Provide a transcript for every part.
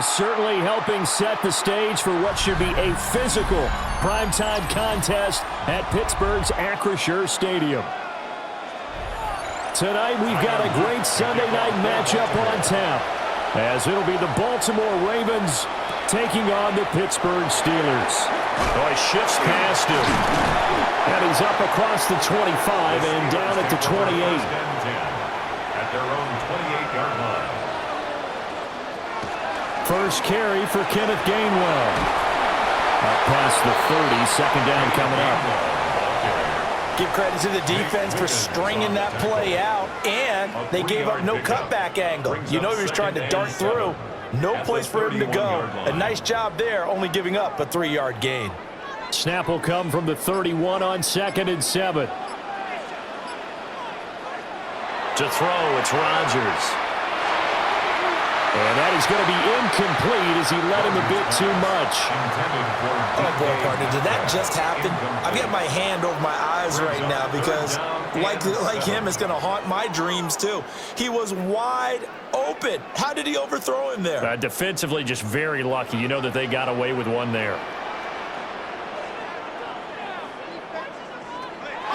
are certainly helping set the stage for what should be a physical primetime contest at Pittsburgh's Acrisure Stadium. Tonight, we've got a great Sunday night matchup on tap, as it'll be the Baltimore Ravens taking on the Pittsburgh Steelers. Oh, he shifts past him. And he's up across the 25 and down at the 28. At their own 28-yard line. First carry for Kenneth Gainwell. Up past the 30, second down coming up. Give credit to the defense for stringing that play out, and they gave up no cutback angle. You know he was trying to dart through. No place for him to go. A nice job there, only giving up a 3-yard gain. Snap will come from the 31 on 2nd and 7. To throw, it's Rodgers. And that is going to be incomplete as he led him a bit too much. Oh, boy, partner, did that just happen? I've got my hand over my eyes right now because, like him, it's going to haunt my dreams, too. He was wide open. How did he overthrow him there? Defensively, just very lucky. You know that they got away with one there.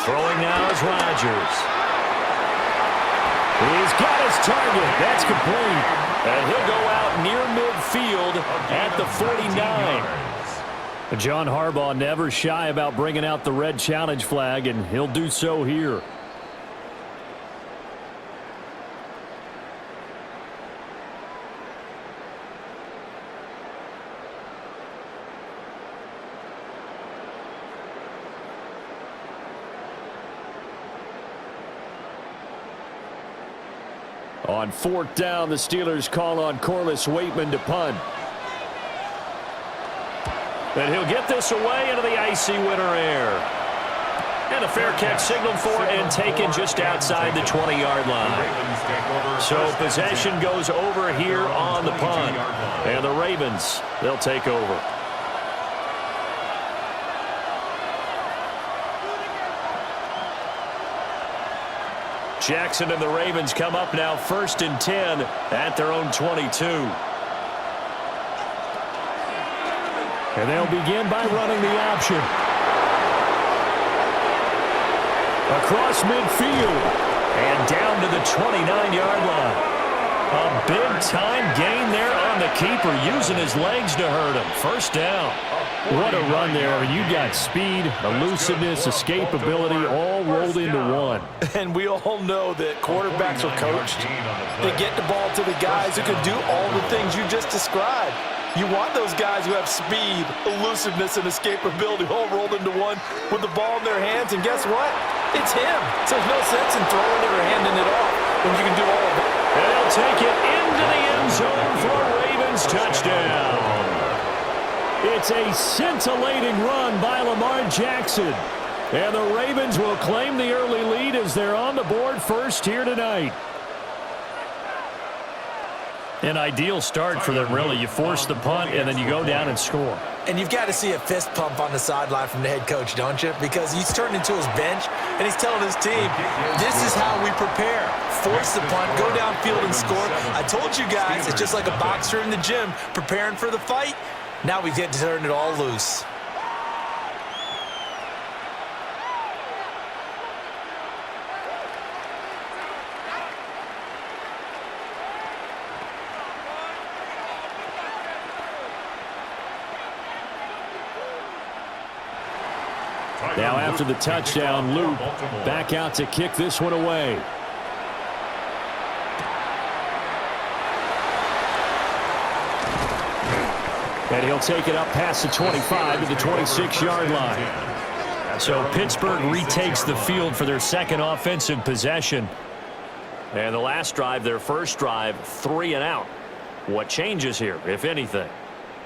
Throwing now is Rodgers. He's got his target. That's complete. And he'll go out near midfield at the 49. John Harbaugh never shy about bringing out the red challenge flag, and he'll do so here. On 4th down, the Steelers call on Corliss Waitman to punt. And he'll get this away into the icy winter air. And a fair catch signaled for and taken just outside the 20-yard line. So possession goes over here on the punt. And the Ravens, they'll take over. Jackson and the Ravens come up now 1st and 10 at their own 22. And they'll begin by running the option. Across midfield and down to the 29-yard line. A big-time gain there on the keeper, using his legs to hurt him. First down. What a run there. You got speed, elusiveness, escapability, all rolled into one. And we all know that quarterbacks are coached. They get the ball to the guys who can do all the things you just described. You want those guys who have speed, elusiveness, and escapability all rolled into one with the ball in their hands. And guess what? It's him. So there's no sense in throwing it or handing it off when you can do all of that. And they'll take it into the end zone for a Ravens touchdown. It's a scintillating run by Lamar Jackson. And the Ravens will claim the early lead as they're on the board first here tonight. An ideal start for them, really. You force the punt, and then you go down and score. And you've got to see a fist pump on the sideline from the head coach, don't you? Because he's turned into his bench, and he's telling his team, this is how we prepare. Force the punt, go downfield and score. I told you guys, it's just like a boxer in the gym preparing for the fight. Now we get to turn it all loose. Now after the touchdown, Luke back out to kick this one away. And he'll take it up past the 25 to the 26-yard line. So Pittsburgh retakes the field for their second offensive possession. And the last drive, their first drive, 3 and out. What changes here, if anything?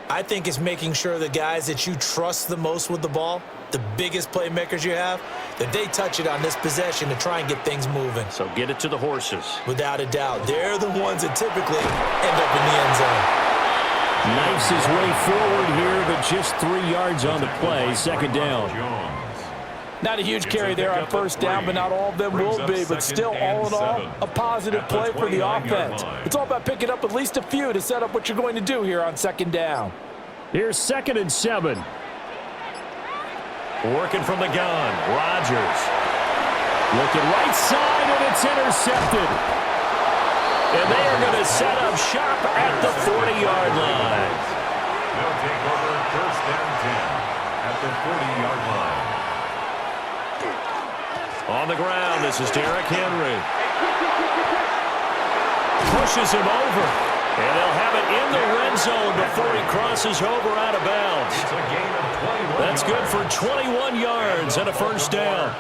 I think it's making sure the guys that you trust the most with the ball, the biggest playmakers you have, that they touch it on this possession to try and get things moving. So get it to the horses. Without a doubt. They're the ones that typically end up in the end zone. Knifes his way forward here, but just 3 yards on the play. Second down. Not a huge carry there on first down, but not all of them will be. But still, all in all, a positive play for the offense. It's all about picking up at least a few to set up what you're going to do here on second down. Here's 2nd and 7. Working from the gun, Rodgers. Looking right side, and it's intercepted. And they are going to set up shop at the 40-yard line. They'll take over 1st and 10 at the 40-yard line. On the ground, this is Derrick Henry. Pushes him over. And they'll have it in the red zone before he crosses over out of bounds. It's a gain of 21. That's good for 21 yards and a first down.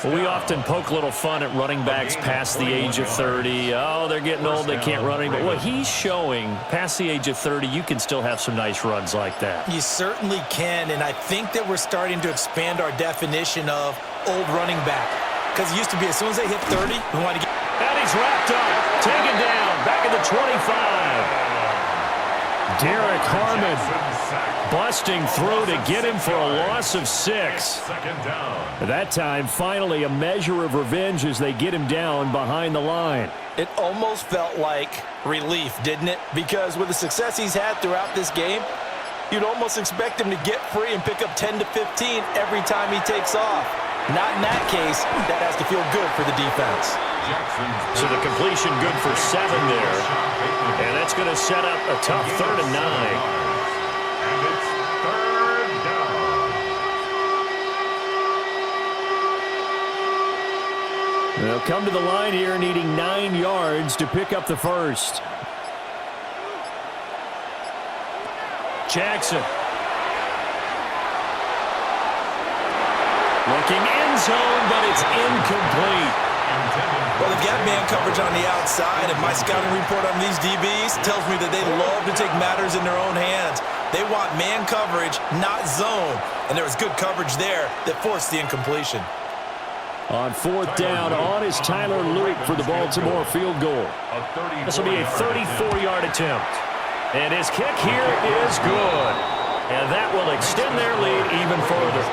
We often poke a little fun at running backs past the age of 30. Oh, they're getting old, they can't run anymore. Well, he's showing past the age of 30, you can still have some nice runs like that. You certainly can, and I think that we're starting to expand our definition of old running back. Because it used to be as soon as they hit 30, we want to get... And he's wrapped up, taken down, back at the 25. Derek Harmon busting through to get him for a loss of 6. That time, finally, a measure of revenge as they get him down behind the line. It almost felt like relief, didn't it? Because with the success he's had throughout this game, you'd almost expect him to get free and pick up 10 to 15 every time he takes off. Not in that case. That has to feel good for the defense. So the completion good for 7 there. And that's going to set up a tough 3rd and 9. And it's 3rd down. They'll come to the line here needing 9 yards to pick up the first. Jackson. Looking end zone, but it's incomplete. Well, they've got man coverage on the outside, and my scouting report on these DBs tells me that they love to take matters in their own hands. They want man coverage, not zone. And there was good coverage there that forced the incompletion. On 4th down, on is Tyler Luke for the Baltimore field goal. This will be a 34-yard attempt. And his kick here is good. And that will extend their lead even further.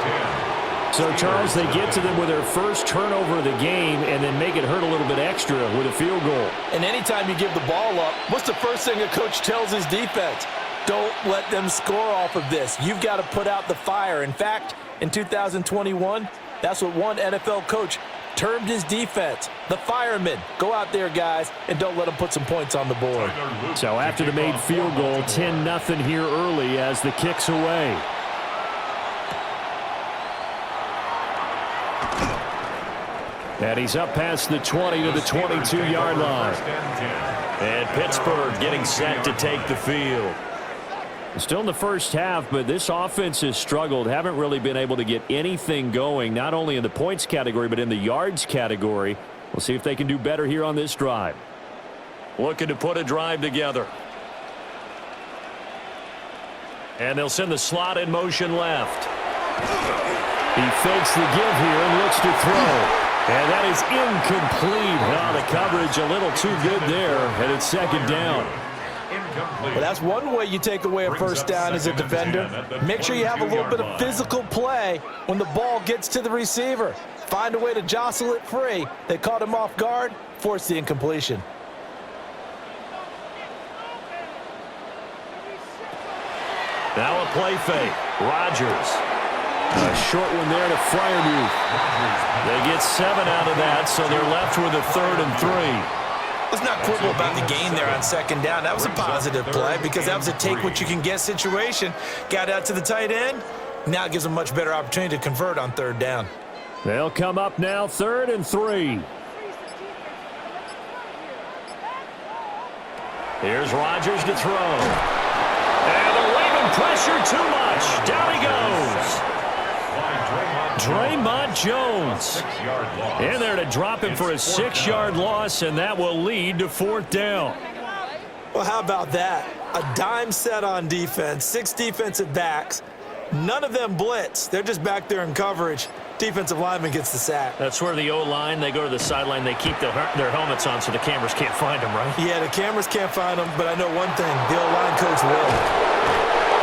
So, Charles, they get to them with their first turnover of the game and then make it hurt a little bit extra with a field goal. And anytime you give the ball up, what's the first thing a coach tells his defense? Don't let them score off of this. You've got to put out the fire. In fact, in 2021, that's what one NFL coach termed his defense, the firemen. Go out there, guys, and don't let them put some points on the board. So after the made field goal, 10-0 here early as the kick's away. And he's up past the 20 to the 22-yard line. And Pittsburgh getting set to take the field. Still in the first half, but this offense has struggled. Haven't really been able to get anything going, not only in the points category, but in the yards category. We'll see if they can do better here on this drive. Looking to put a drive together. And they'll send the slot in motion left. He fakes the give here and looks to throw. And that is incomplete. Oh, the coverage a little too good there, and it's 2nd down. Well, that's one way you take away a first down as a defender. Make sure you have a little bit of physical play when the ball gets to the receiver. Find a way to jostle it free. They caught him off guard, forced the incompletion. Now a play fake. Rodgers. A short one there to Freiermuth. They get 7 out of that, so they're left with a 3rd and 3. Let's not quibble about the gain there on 2nd down. That was a positive play because that was a take-what-you-can-get situation. Got out to the tight end. Now it gives them a much better opportunity to convert on 3rd down. They'll come up now 3rd and 3. Here's Rodgers to throw. And they're waving pressure too much. Down he goes. Draymond Jones in there to drop him for a 6-yard loss, and that will lead to 4th down. Well, how about that? A dime set on defense, 6 defensive backs. None of them blitz. They're just back there in coverage. Defensive lineman gets the sack. That's where the O-line, they go to the sideline, they keep their helmets on so the cameras can't find them, right? Yeah, the cameras can't find them, but I know one thing, the O-line coach will.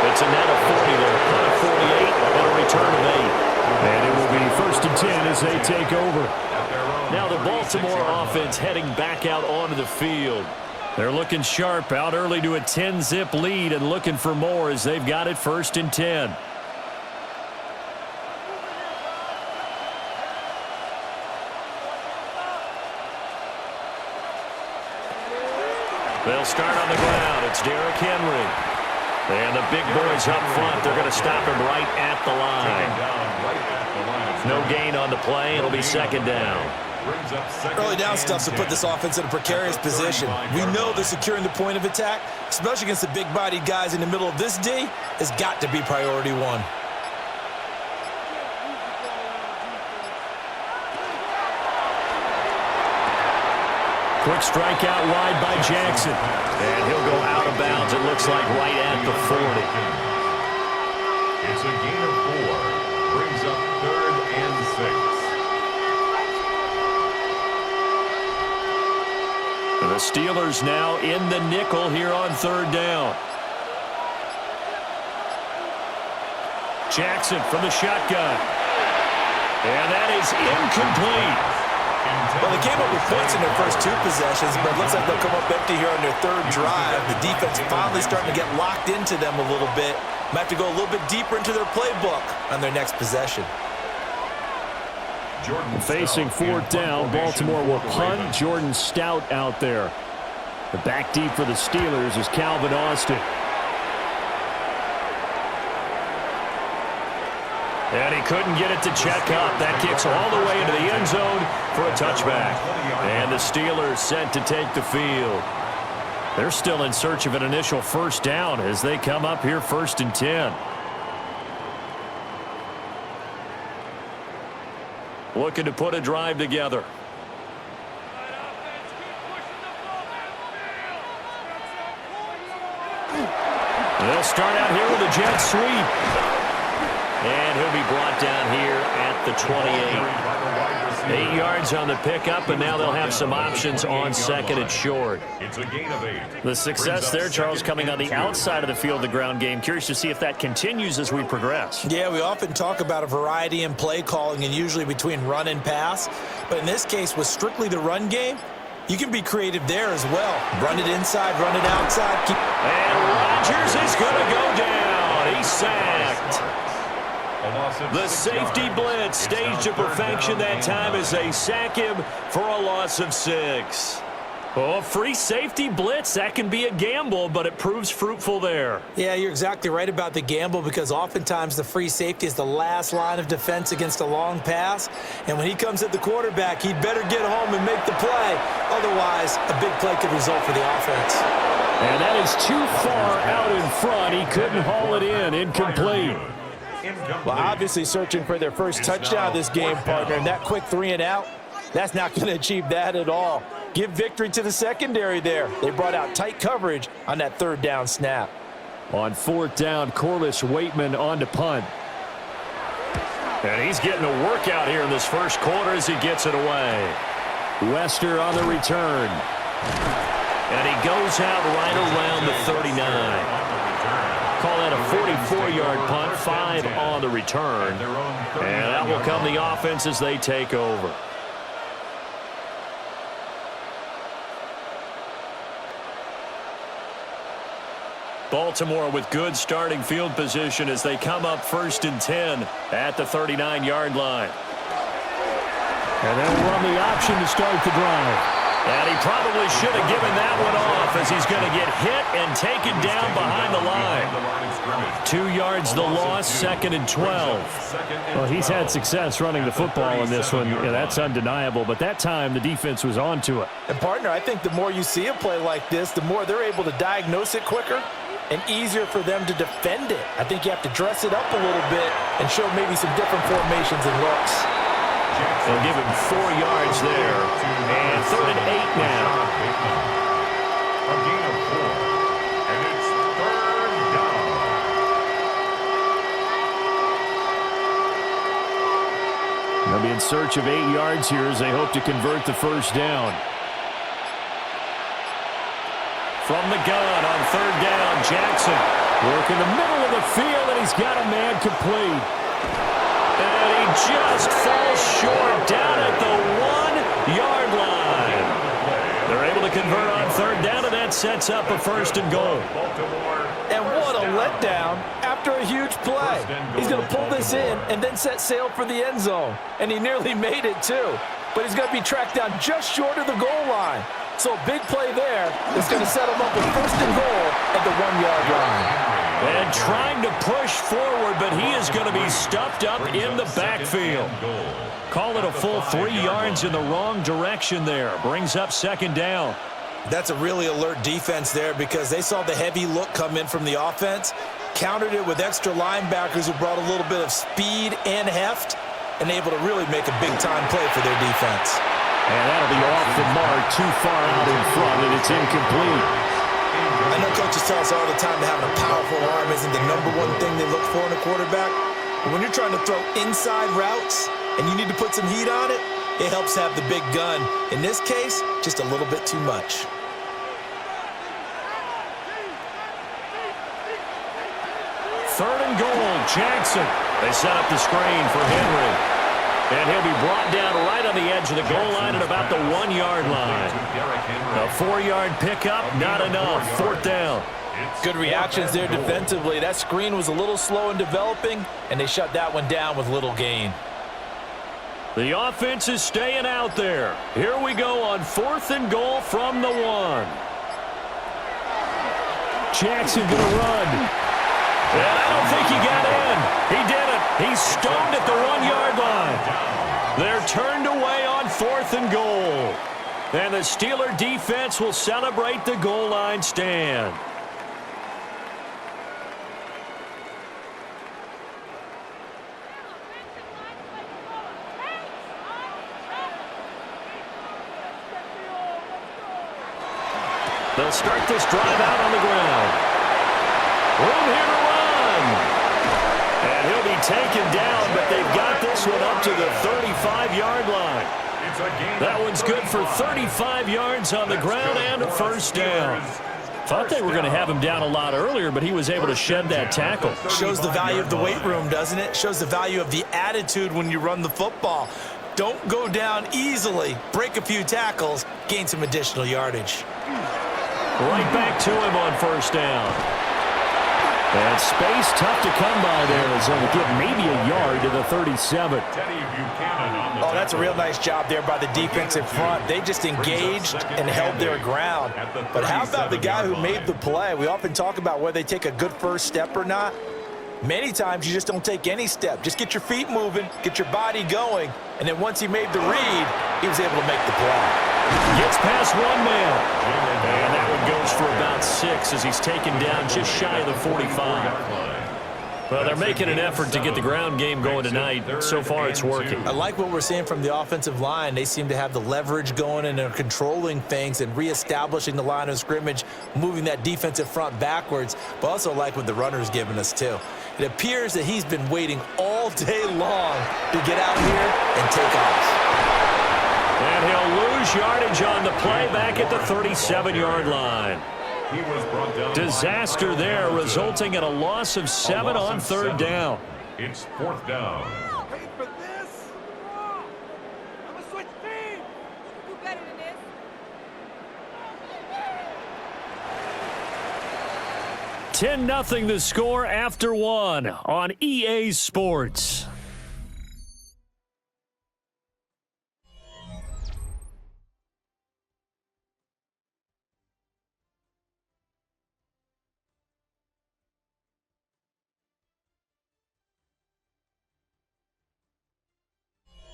It's a net of 40 there, 48, and a return of 8. And it will be 1st and 10 as they take over. Now the Baltimore offense heading back out onto the field. They're looking sharp, out early to a 10-zip lead and looking for more as they've got it 1st and 10. They'll start on the ground. It's Derrick Henry. And the big boys up front, they're going to stop him right at the line. No gain on the play. It'll be 2nd down. Early down stuff to put this offense in a precarious position. We know they're securing the point of attack, especially against the big-bodied guys in the middle of this D, has got to be priority one. Quick strike out wide by Jackson. And he'll go out of bounds, it looks like, right at the 40. It's a gain of 4. Brings up 3rd and 6. The Steelers now in the nickel here on 3rd down. Jackson from the shotgun. And that is incomplete. Well, they came up with points in their first 2 possessions, but it looks like they'll come up empty here on their 3rd drive. The defense finally starting to get locked into them a little bit. Might have to go a little bit deeper into their playbook on their next possession. Facing 4th down, Baltimore will punt. Jordan Stout out there. The back deep for the Steelers is Calvin Austin. And he couldn't get it to check up. That kicks all the way into the end zone for a touchback. And the Steelers set to take the field. They're still in search of an initial 1st down as they come up here 1st and 10. Looking to put a drive together. They'll start out here with a jet sweep. And he'll be brought down here at the 28. 8 yards on the pickup, and now they'll have some options on 2nd and short. It's a gain of 8. The success there, Charles, coming on the outside of the field, the ground game. Curious to see if that continues as we progress. Yeah, we often talk about a variety in play calling and usually between run and pass. But in this case, with strictly the run game, you can be creative there as well. Run it inside, run it outside. And Rodgers is going to go down. He's sacked. The safety blitz staged to perfection that time as they sack him for a loss of 6. Oh, free safety blitz, that can be a gamble, but it proves fruitful there. Yeah, you're exactly right about the gamble because oftentimes the free safety is the last line of defense against a long pass. And when he comes at the quarterback, he'd better get home and make the play. Otherwise, a big play could result for the offense. And that is too far out in front. He couldn't haul it in. Incomplete. Well, obviously searching for their first touchdown this game, partner, and that quick 3 and out, that's not going to achieve that at all. Give victory to the secondary there. They brought out tight coverage on that 3rd down snap. On 4th down, Corliss Waitman on to punt. And he's getting a workout here in this first quarter as he gets it away. Wester on the return. And he goes out right around the 39. Call that a 44-yard punt, 5 on the return. And that will come the offense as they take over. Baltimore with good starting field position as they come up 1st and 10 at the 39-yard line. And they'll run the option to start the drive. And he probably should have given that one off as he's going to get hit and taken down behind the line. 2 yards the loss, 2nd and 12. Well, he's had success running the football in this one. Yeah, that's undeniable. But that time, the defense was on to it. And, partner, I think the more you see a play like this, the more they're able to diagnose it quicker and easier for them to defend it. I think you have to dress it up a little bit and show maybe some different formations and looks. They'll give him 4 yards there. And 3rd and 8 now. A gain of 4. And it's 3rd down. They'll be in search of 8 yards here as they hope to convert the 1st down. From the gun on 3rd down, Jackson. Work in the middle of the field, and he's got a man complete. And he just falls short down at the 1-yard line. They're able to convert on third down, and that sets up a first and goal. And what a letdown after a huge play. He's going to pull this in and then set sail for the end zone. And he nearly made it, too. But he's going to be tracked down just short of the goal line. So a big play there is going to set him up with first and goal at the 1-yard line. And trying to push forward, but he is going to be stuffed up in the backfield. Call it a full 3 yards in the wrong direction there. Brings up second down. That's a really alert defense there because they saw the heavy look come in from the offense, countered it with extra linebackers who brought a little bit of speed and heft, and able to really make a big-time play for their defense. And that'll be off the mark, too far out in front, and it's incomplete. I know coaches tell us all the time that having a powerful arm isn't the #1 thing they look for in a quarterback. But when you're trying to throw inside routes and you need to put some heat on it, it helps have the big gun. In this case, just a little bit too much. Third and goal, Jackson. They set up the screen for Henry. And he'll be brought down right on the edge of the goal line at about the 1-yard line. A 4-yard pickup, not enough. Fourth down. Good reactions there defensively. That screen was a little slow in developing, and they shut that one down with little gain. The offense is staying out there. Here we go on fourth and goal from the 1. Jackson going to run. And I don't think he got in. He did it. He's stoned at the 1-yard line. They're turned away on fourth and goal. And the Steeler defense will celebrate the goal line stand. They'll start this drive out on the ground. Room here to run. And he'll be taken down, but they've got this one up to the 35-yard line. That one's good for 35 yards on the ground and a first down. Thought they were going to have him down a lot earlier, but he was able to shed that tackle. Shows the value of the weight room, doesn't it? Shows the value of the attitude when you run the football. Don't go down easily. Break a few tackles. Gain some additional yardage. Right back to him on first down. And space tough to come by there as they'll get maybe a yard to the 37. Oh, that's a real nice job there by the defensive front. They just engaged and held their ground. But how about the guy who made the play? We often talk about whether they take a good first step or not. Many times you just don't take any step. Just get your feet moving, get your body going, and then once he made the read, he was able to make the play. Gets past one man. And that one goes for about 6 as he's taken down just shy of the 45. Well, they're making an effort to get the ground game going tonight. So far, it's working. I like what we're seeing from the offensive line. They seem to have the leverage going and they're controlling things and reestablishing the line of scrimmage, moving that defensive front backwards, but also like what the runner's giving us, too. It appears that he's been waiting all day long to get out here and take off. And he'll lose yardage on the play back at the 37-yard line. Disaster there, resulting in a loss of 7 on third down. It's fourth down. Wait for this. I'm gonna switch teams. Do better than this. 10-0 the score after 1 on EA Sports.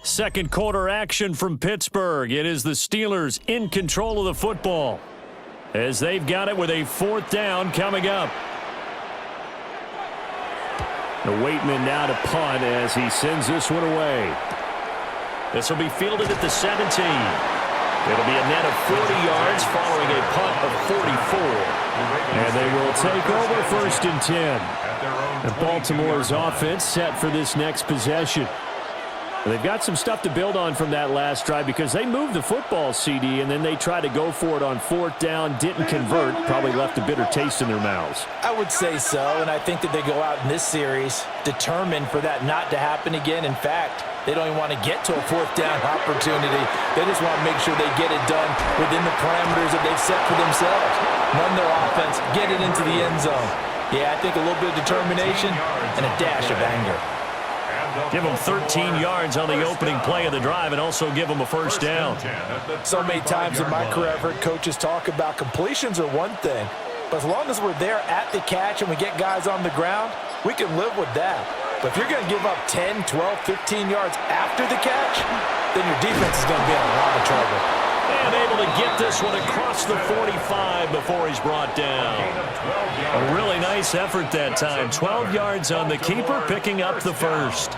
Second quarter action from Pittsburgh. It is the Steelers in control of the football as they've got it with a fourth down coming up. The Waitman now to punt as he sends this one away. This will be fielded at the 17. It'll be a net of 40 yards following a punt of 44. And they will take over first and 10. And Baltimore's offense set for this next possession. They've got some stuff to build on from that last drive because they moved the football, CD, and then they tried to go for it on 4th down, didn't convert, probably left a bitter taste in their mouths. I would say so, and I think that they go out in this series determined for that not to happen again. In fact, they don't even want to get to a 4th down opportunity. They just want to make sure they get it done within the parameters that they've set for themselves. Run their offense, get it into the end zone. Yeah, I think a little bit of determination and a dash of anger. Give them 13 yards on the opening play of the drive and also give them a 1st down. So many times in my career I've heard coaches talk about completions are one thing, but as long as we're there at the catch and we get guys on the ground, we can live with that. But if you're going to give up 10, 12, 15 yards after the catch, then your defense is going to be in a lot of trouble. And able to get this one across the 45 before he's brought down. A really nice effort that time. 12 yards on the keeper, picking up the 1st.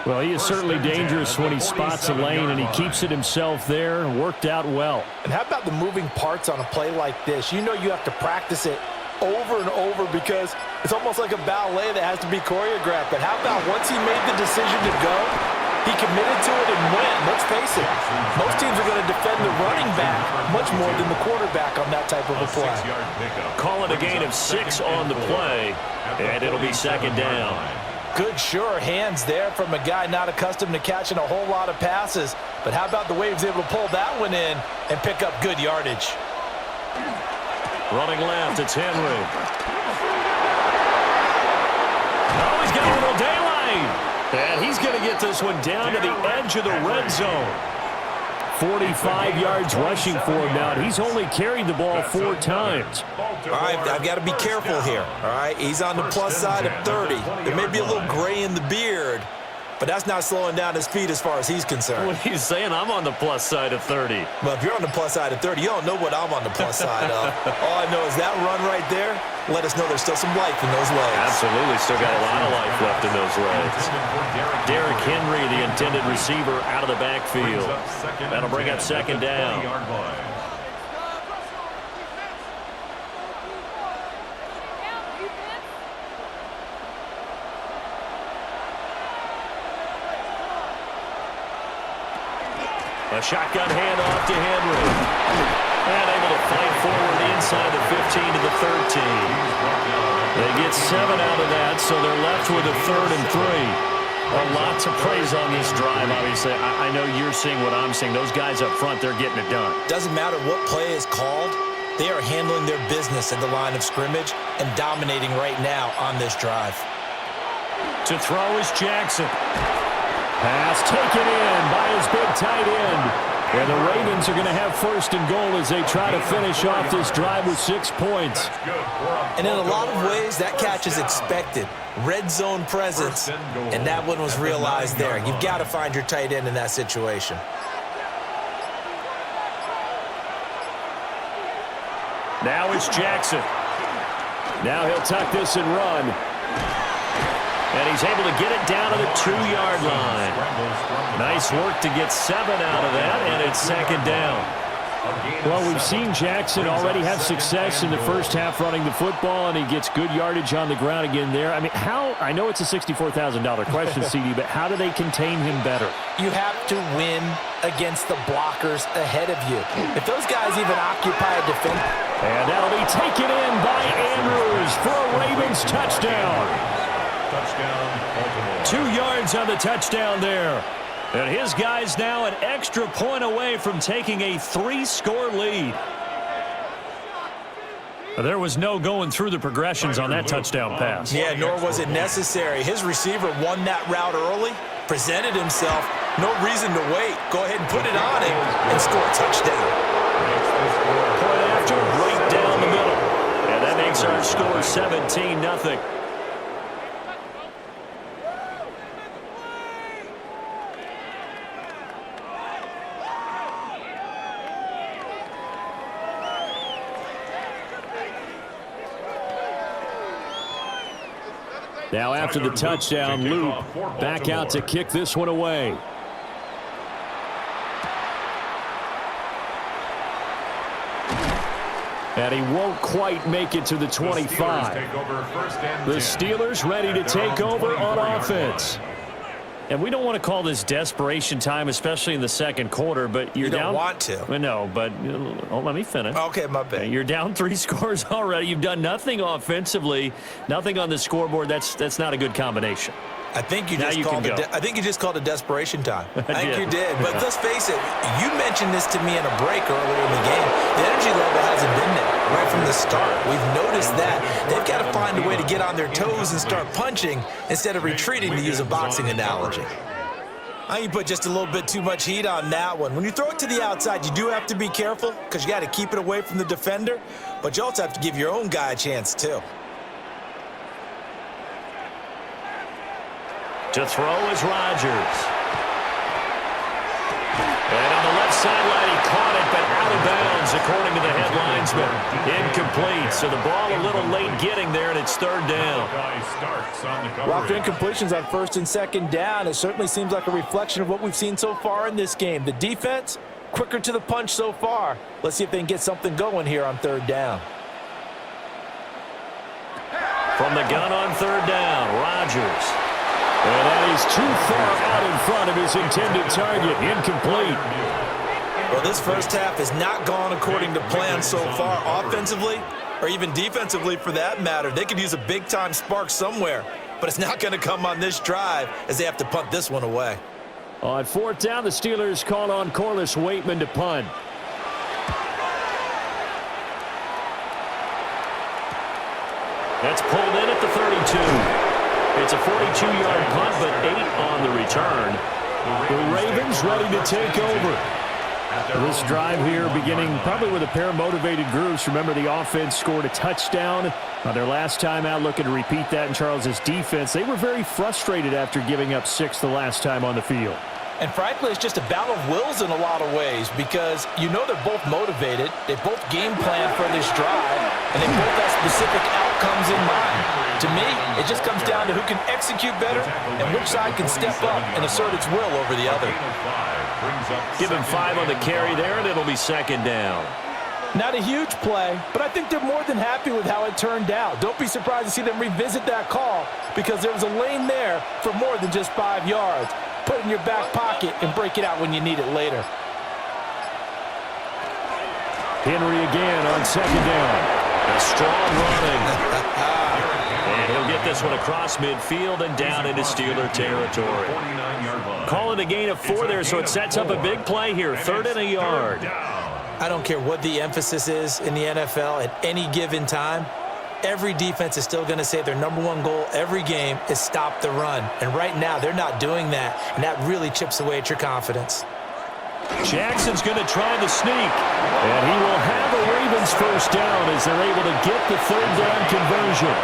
Well, he is certainly dangerous when he spots a lane, and he keeps it himself there. Worked out well. And how about the moving parts on a play like this? You know you have to practice it over and over because it's almost like a ballet that has to be choreographed. But how about once he made the decision to go, he committed to it and went. Let's face it, most teams are going to defend the running back much more than the quarterback on that type of a play. Call it a gain of 6 on the play, and it'll be 2nd down. Good, sure hands there from a guy not accustomed to catching a whole lot of passes. But how about the way he was able to pull that one in and pick up good yardage? Running left, it's Henry. Oh, he's got a little daylight. And he's going to get this one down to the edge of the red zone. 45 yards rushing for him now. And he's only carried the ball 4 times. All right, I've got to be careful here. All right, he's on the plus side of 30. There may be a little gray in the beard, but that's not slowing down his speed as far as he's concerned. What he's saying, I'm on the plus side of 30. Well, if you're on the plus side of 30, you don't know what I'm on the plus side of. All I know is that run right there, let us know there's still some life in those legs. Absolutely, still got a lot of life left in those legs. Derrick Henry, the intended receiver, out of the backfield. That'll bring up 2nd down. A shotgun handoff to Henry. And able to fight forward inside the 15 to the 13. They get 7 out of that, so they're left with a 3rd and 3. A lot to praise on this drive, obviously. I know you're seeing what I'm seeing. Those guys up front, they're getting it done. Doesn't matter what play is called. They are handling their business at the line of scrimmage and dominating right now on this drive. To throw is Jackson. Pass taken in by his big tight end. And the Ravens are going to have 1st and goal as they try to finish off this drive with 6 points. And in a lot of ways, that catch is expected. Red zone presence, and that one was realized there. You've got to find your tight end in that situation. Now it's Jackson. Now he'll tuck this and run. And he's able to get it down to the 2-yard line. Nice work to get 7 out of that, and it's 2nd down. Well, we've seen Jackson already have success in the first half running the football, and he gets good yardage on the ground again there. I mean, I know it's a $64,000 question, CD, but how do they contain him better? You have to win against the blockers ahead of you. If those guys even occupy a defense. And that'll be taken in by Andrews for a Ravens touchdown. 2 yards on the touchdown there. And his guys now an extra point away from taking a 3-score lead. There was no going through the progressions on that touchdown pass. Yeah, nor was it necessary. His receiver won that route early, presented himself. No reason to wait. Go ahead and put it on him and score a touchdown. Point after, right down the middle. And that makes our score 17-0. Now after the touchdown, Luke back out to kick this one away. And he won't quite make it to the 25. The Steelers ready to take over on offense. And we don't want to call this desperation time, especially in the second quarter, but you're you don't down. Want to. No, but let me finish. Okay, my bad. You're down 3 scores already. You've done nothing offensively, nothing on the scoreboard. That's not a good combination. I think you Now just you called can it. go. I think you just called it desperation time. I think did. you did. But let's face it. You mentioned this to me in a break earlier in the game. The energy level hasn't been there right from the start. We've noticed that they've got to find a way to get on their toes and start punching instead of retreating, to use a boxing analogy. I think you put just a little bit too much heat on that one. When you throw it to the outside, you do have to be careful because you got to keep it away from the defender. But you also have to give your own guy a chance too. To throw is Rodgers. And on the left sideline, he caught it, but out of bounds, according to the headlinesman. Incomplete, so the ball a little late getting there, and it's third down. Well, after incompletions on first and second down, it certainly seems like a reflection of what we've seen so far in this game. The defense, quicker to the punch so far. Let's see if they can get something going here on third down. From the gun on third down, Rodgers. And that is too far out in front of his intended target. Incomplete. Well, this first half has not gone according to plan so far offensively, or even defensively for that matter. They could use a big-time spark somewhere, but it's not going to come on this drive as they have to punt this one away. On fourth down, the Steelers call on Corliss Waitman to punt. That's pulled in at the 32. It's a 42-yard punt, but 8 on the return. The Ravens ready to take over. This drive here beginning probably with a pair of motivated groups. Remember, the offense scored a touchdown on their last time out, looking to repeat that in Charles's defense. They were very frustrated after giving up 6 the last time on the field. And frankly, it's just a battle of wills in a lot of ways because you know they're both motivated. They both game plan for this drive, and they both have specific outcomes in mind. To me, it just comes down to who can execute better and which side can step up and assert its will over the other. Give him 5 on the carry there, and it'll be second down. Not a huge play, but I think they're more than happy with how it turned out. Don't be surprised to see them revisit that call because there was a lane there for more than just 5 yards. Put it in your back pocket and break it out when you need it later. Henry again on second down. A strong running. And he'll get this one across midfield and down into Steeler territory. Calling a gain of 4 there, so it sets up a big play here. 3rd and a yard. I don't care what the emphasis is in the NFL at any given time. Every defense is still going to say their #1 goal every game is stop the run. And right now, they're not doing that, and that really chips away at your confidence. Jackson's going to try the sneak. And he will have a Ravens first down as they're able to get the 3rd down conversion.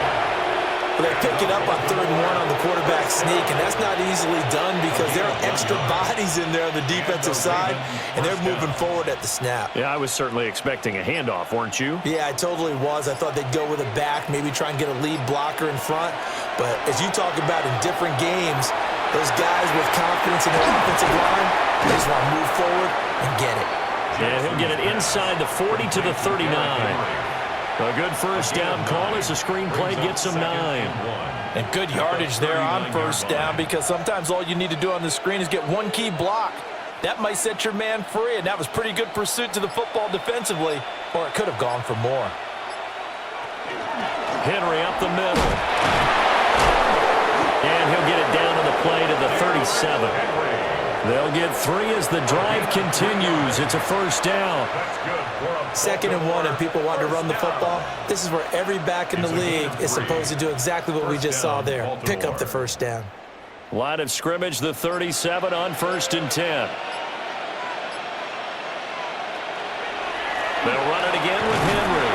Well, they pick it up on 3rd and 1 on the quarterback sneak, and that's not easily done because there are extra bodies in there on the defensive side, and they're moving forward at the snap. Yeah, I was certainly expecting a handoff, weren't you? Yeah, I totally was. I thought they'd go with a back, maybe try and get a lead blocker in front. But as you talk about in different games, those guys with confidence in their offensive line, they just want to move forward and get it. And he'll get it inside the 40 to the 39. A good first down call as the screenplay gets him 9. And good yardage there on first down because sometimes all you need to do on the screen is get one key block. That might set your man free, and that was pretty good pursuit to the football defensively, or it could have gone for more. Henry up the middle. And he'll get it down on the play to the 37. They'll get 3 as the drive continues. It's a first down. 2nd and 1, and people want to run the football. This is where every back in the league is supposed to do exactly what we just saw there. Pick up the first down. Line of scrimmage, the 37 on 1st and 10. They'll run it again with Henry.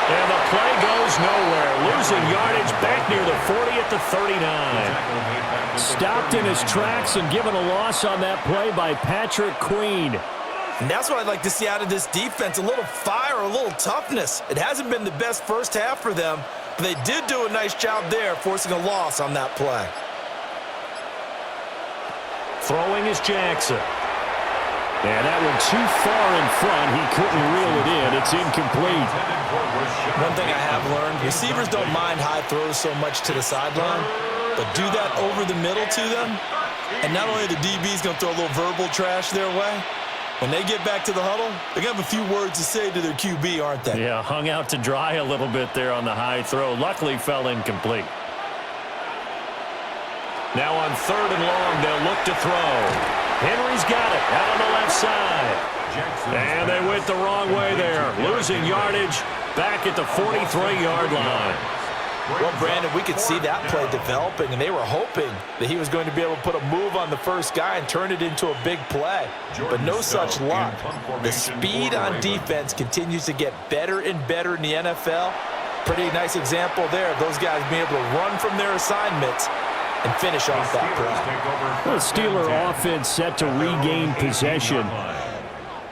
And the play goes nowhere. Losing yardage back near the 40 at the 39. Stopped in his tracks and given a loss on that play by Patrick Queen. And that's what I'd like to see out of this defense, a little fire, a little toughness. It hasn't been the best first half for them, but they did do a nice job there, forcing a loss on that play. Throwing is Jackson. And that one too far in front. He couldn't reel it in. It's incomplete. One thing I have learned, receivers don't mind high throws so much to the sideline, but do that over the middle to them, And not only the DB's going to throw a little verbal trash their way, when they get back to the huddle, they're going to have a few words to say to their QB, aren't they? Yeah, hung out to dry a little bit there on the high throw. Luckily fell incomplete. Now on 3rd and long, they'll look to throw. Henry's got it out on the left side. And they went the wrong way there. Losing yardage back at the 43-yard line. Well, Brandon, we could see that play developing, and they were hoping that he was going to be able to put a move on the first guy and turn it into a big play. But no such luck. The speed on defense continues to get better and better in the NFL. Pretty nice example there of those guys being able to run from their assignments and finish off that play. The Steeler offense set to regain possession.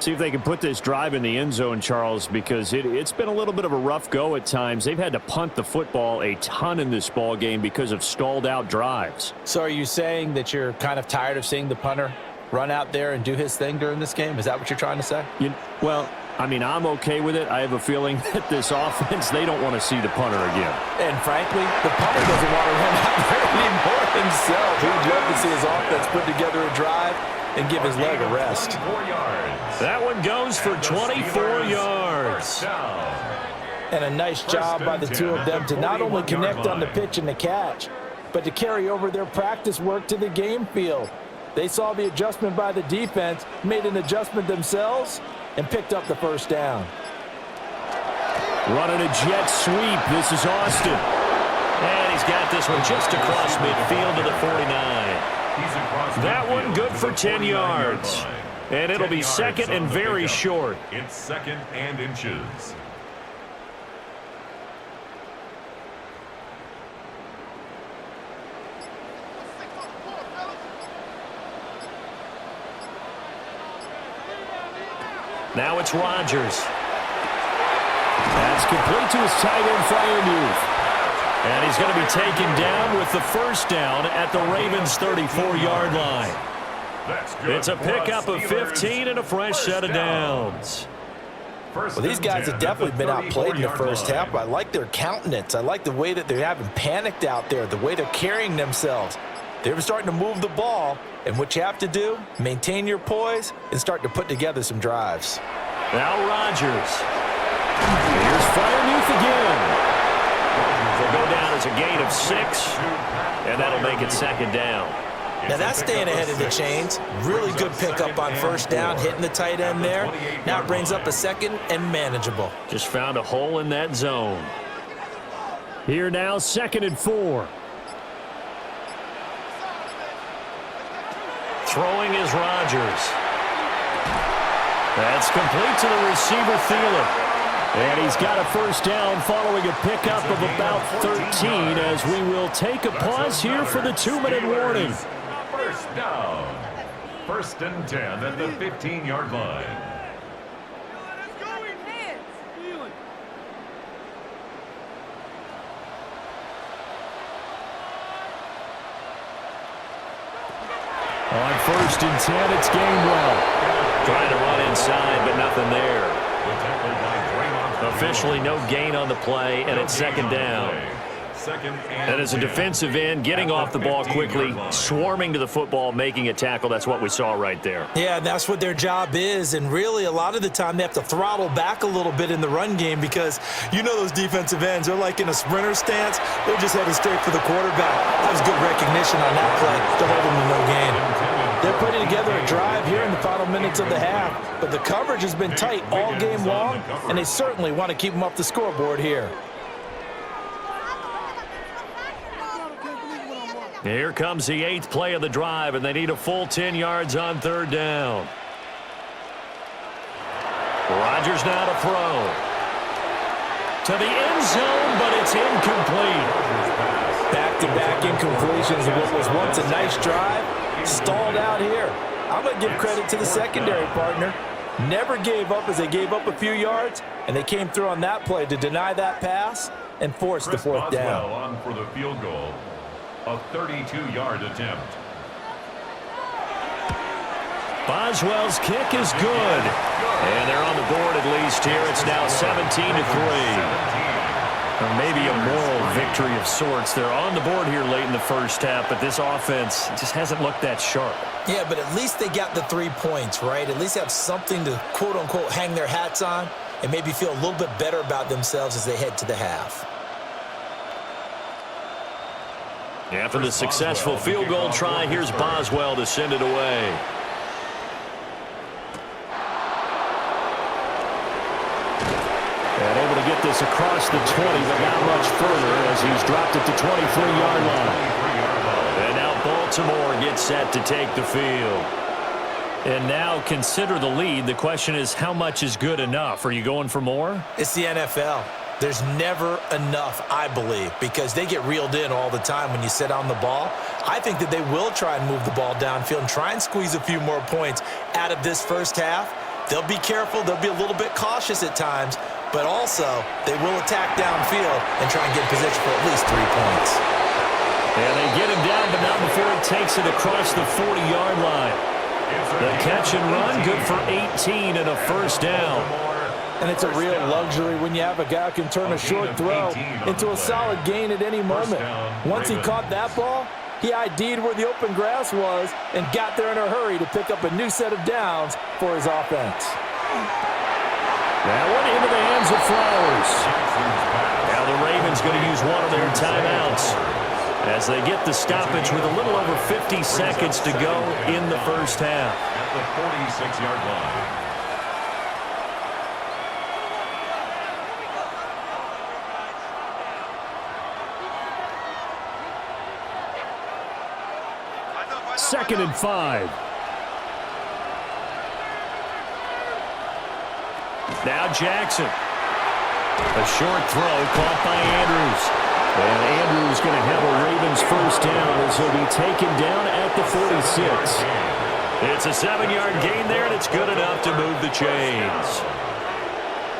See if they can put this drive in the end zone, Charles, because it's been a little bit of a rough go at times. They've had to punt the football a ton in this ball game because of stalled out drives. So are you saying that you're kind of tired of seeing the punter run out there and do his thing during this game? Is that what you're trying to say? Well, I mean, I'm okay with it. I have a feeling that this offense, they don't want to see the punter again. And frankly, the punter doesn't want to run out there anymore himself. He'd love to see his offense put together a drive and give his leg a rest. That one goes for 24 yards. And a nice job by the two of them to not only connect on the pitch and the catch, but to carry over their practice work to the game field. They saw the adjustment by the defense, made an adjustment themselves, and picked up the first down. Running a jet sweep. This is Austin. And he's got this one just across midfield to the 49. That one good for 10 yards. And it'll be second and very short. It's 2nd and inches. Now it's Rodgers. That's complete to his tight end, Freiermuth. And he's going to be taken down with the first down at the Ravens' 34-yard line. It's a pickup of 15 and a fresh set of downs. Well, these guys have definitely been outplayed in the first half. I like their countenance. I like the way that they haven't panicked out there, the way they're carrying themselves. They're starting to move the ball, and what you have to do, maintain your poise and start to put together some drives. Now Rodgers. Here's Freiermuth again. They'll go down as a gain of 6, and that'll make it second down. Now that's staying ahead of the chains. Really good pickup on first down, hitting the tight end there. Now it brings up a second and manageable. Just found a hole in that zone. Here now, 2nd and 4. Throwing is Rodgers. That's complete to the receiver, Thielen. And he's got a first down following a pickup of about 13 as we will take a pause here for the 2-minute warning. First down. 1st and 10 at the 15-yard line. On 1st and 10, it's Gainwell. Trying to run inside, but nothing there. Officially no gain on the play, and it's 2nd down. And as a defensive end, getting off the ball quickly, swarming to the football, making a tackle, that's what we saw right there. Yeah, and that's what their job is, and really a lot of the time they have to throttle back a little bit in the run game because you know those defensive ends, they're like in a sprinter stance, they're just headed straight for the quarterback. That was good recognition on that play to hold them to no gain. They're putting together a drive here in the final minutes of the half, but the coverage has been tight all game long, and they certainly want to keep them off the scoreboard here. Here comes the 8th play of the drive, and they need a full 10 yards on 3rd down. Rodgers now to throw. To the end zone, but it's incomplete. Back-to-back incompletions of what was once a nice drive, stalled out here. I'm going to give credit to the secondary partner. Never gave up as they gave up a few yards, and they came through on that play to deny that pass and force the 4th down. On for the field goal. A 32-yard attempt. Boswell's kick is good. And they're on the board at least here. It's now 17-3. Or maybe a moral victory of sorts. They're on the board here late in the first half, but this offense just hasn't looked that sharp. Yeah, but at least they got the 3 points, right? At least have something to, quote-unquote, hang their hats on and maybe feel a little bit better about themselves as they head to the half. After the successful field goal try, here's Boswell to send it away. And able to get this across the 20, but not much further as he's dropped it to 23-yard line. And now Baltimore gets set to take the field. And now consider the lead. The question is, how much is good enough? Are you going for more? It's the NFL. There's never enough, I believe, because they get reeled in all the time when you sit on the ball. I think that they will try and move the ball downfield and try and squeeze a few more points out of this first half. They'll be careful. They'll be a little bit cautious at times, but also they will attack downfield and try and get position for at least 3 points. And they get him down, but not before he takes it across the 40-yard line. The catch and run, good for 18 and a first down. And it's a real luxury when you have a guy who can turn a short throw into a solid gain at any moment. Once he caught that ball, he ID'd where the open grass was and got there in a hurry to pick up a new set of downs for his offense. That one into the hands of Flowers. Now the Ravens going to use one of their timeouts as they get the stoppage with a little over 50 seconds to go in the first half. At the 46-yard line. Second and 5. Now Jackson. A short throw caught by Andrews. And Andrews going to have a Ravens first down as he'll be taken down at the 46. It's a 7-yard gain there, and it's good enough to move the chains.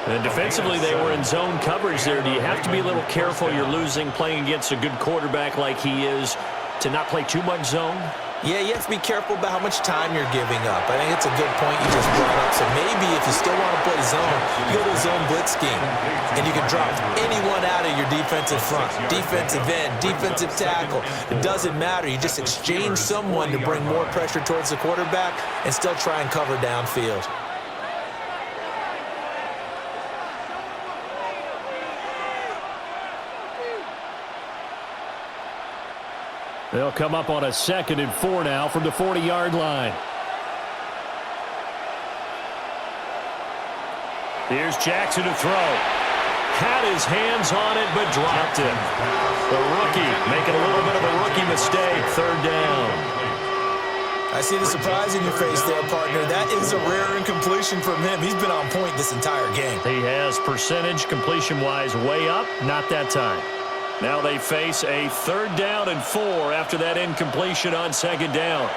And defensively, they were in zone coverage there. Do you have to be a little careful? You're losing, playing against a good quarterback like he is, to not play too much zone? Yeah, you have to be careful about how much time you're giving up. I think it's a good point you just brought up. So maybe if you still want to play zone, you go to a zone blitz scheme, and you can drop anyone out of your defensive front, defensive end, defensive tackle. It doesn't matter. You just exchange someone to bring more pressure towards the quarterback and still try and cover downfield. They'll come up on a 2nd and 4 now from the 40-yard line. Here's Jackson to throw. Had his hands on it, but dropped it. The rookie making a little bit of a rookie mistake. 3rd down. I see the surprise in your face there, partner. That is a rare incompletion from him. He's been on point this entire game. He has percentage completion-wise way up. Not that time. Now they face a 3rd down and 4 after that incompletion on 2nd down.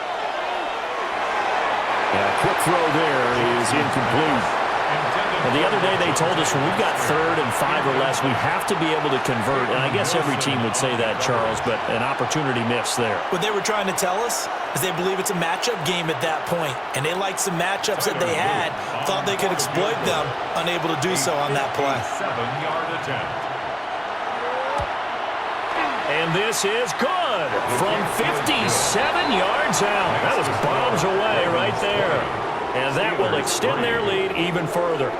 And a quick throw there is incomplete. And the other day they told us when we've got 3rd and 5 or less, we have to be able to convert. And I guess every team would say that, Charles, but an opportunity missed there. What they were trying to tell us is they believe it's a matchup game at that point. And they liked some matchups that they had, thought they could exploit them, unable to do so on that play. 7-yard attempt. And this is good from 57 yards out. That was bombs away right there. And that will extend their lead even further.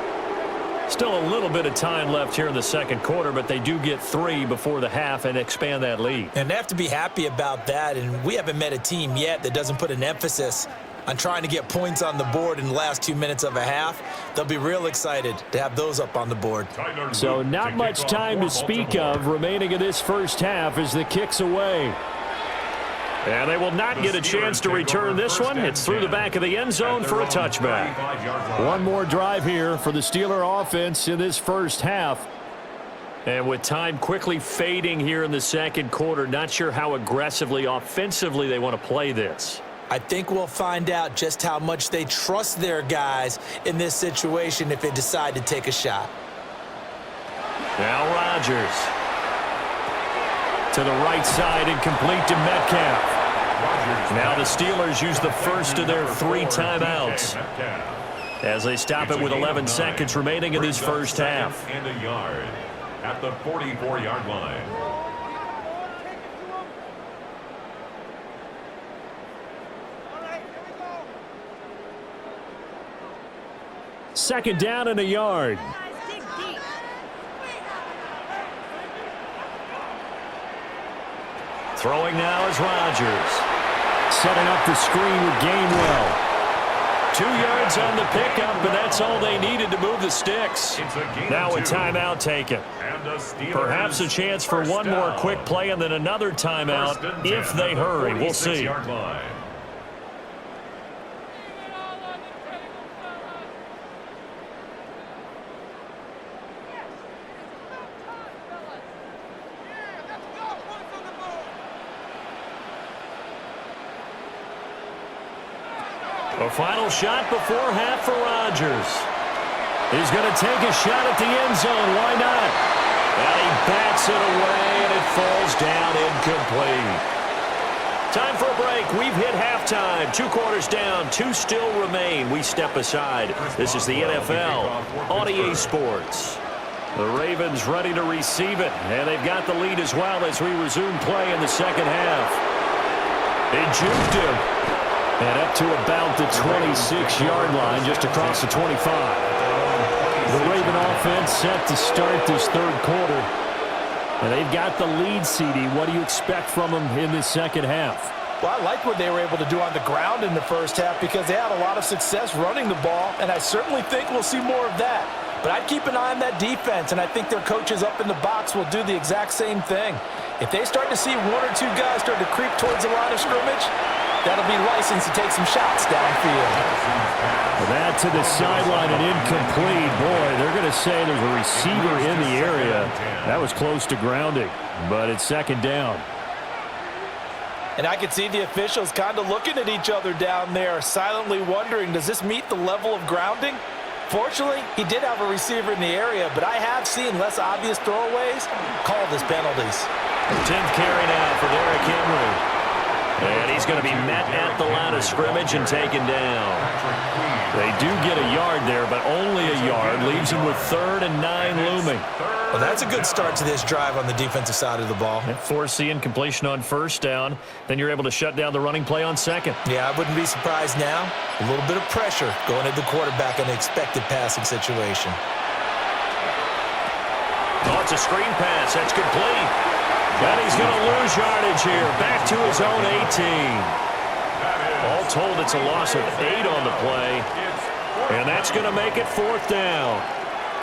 Still a little bit of time left here in the 2nd quarter, but they do get 3 before the half and expand that lead. And they have to be happy about that. And we haven't met a team yet that doesn't put an emphasis on trying to get points on the board in the last 2 minutes of a half. They'll be real excited to have those up on the board. So not much time to speak of remaining in this first half as the kick's away. And they will not get a chance to return this one. It's through the back of the end zone for a touchback. One more drive here for the Steeler offense in this first half. And with time quickly fading here in the 2nd quarter, not sure how aggressively, offensively they want to play this. I think we'll find out just how much they trust their guys in this situation if they decide to take a shot. Now Rodgers to the right side and complete to Metcalf. Now the Steelers use the first of their 3 timeouts as they stop it with 11 seconds remaining in this first half. at the 44-yard line. Second down and a yard. Throwing now is Rodgers. Setting up the screen with Gainwell. 2 yards on the pickup, and that's all they needed to move the sticks. Now a timeout taken. Perhaps a chance for one more quick play and then another timeout if they hurry. We'll see. A final shot before half for Rodgers. He's going to take a shot at the end zone. Why not? And he bats it away, and it falls down incomplete. Time for a break. We've hit halftime. 2 quarters down. 2 still remain. We step aside. This is the NFL on EA Sports. The Ravens ready to receive it, and they've got the lead as well as we resume play in the second half. They juked him. And up to about the 26-yard line, just across the 25. The Raven offense set to start this third quarter. And they've got the lead, CD. What do you expect from them in this second half? Well, I like what they were able to do on the ground in the first half because they had a lot of success running the ball, and I certainly think we'll see more of that. But I'd keep an eye on that defense, and I think their coaches up in the box will do the exact same thing. If they start to see 1 or 2 guys start to creep towards the line of scrimmage, that'll be licensed to take some shots downfield. That to the sideline and incomplete. Boy, they're going to say there's a receiver in the area. That was close to grounding, but it's second down. And I could see the officials kind of looking at each other down there, silently wondering, does this meet the level of grounding? Fortunately, he did have a receiver in the area, but I have seen less obvious throwaways called as penalties. 10th carry now for Derrick Henry. And he's going to be met at the line of scrimmage and taken down. They do get a yard there, but only a yard. Leaves him with 3rd and 9 looming. Well, that's a good start to this drive on the defensive side of the ball. Force the incompletion on first down. Then you're able to shut down the running play on second. Yeah, I wouldn't be surprised now. A little bit of pressure going at the quarterback in an expected passing situation. Oh, it's a screen pass. That's complete. And he's going to lose yardage here. Back to his own 18. All told, it's a loss of 8 on the play. And that's going to make it 4th down.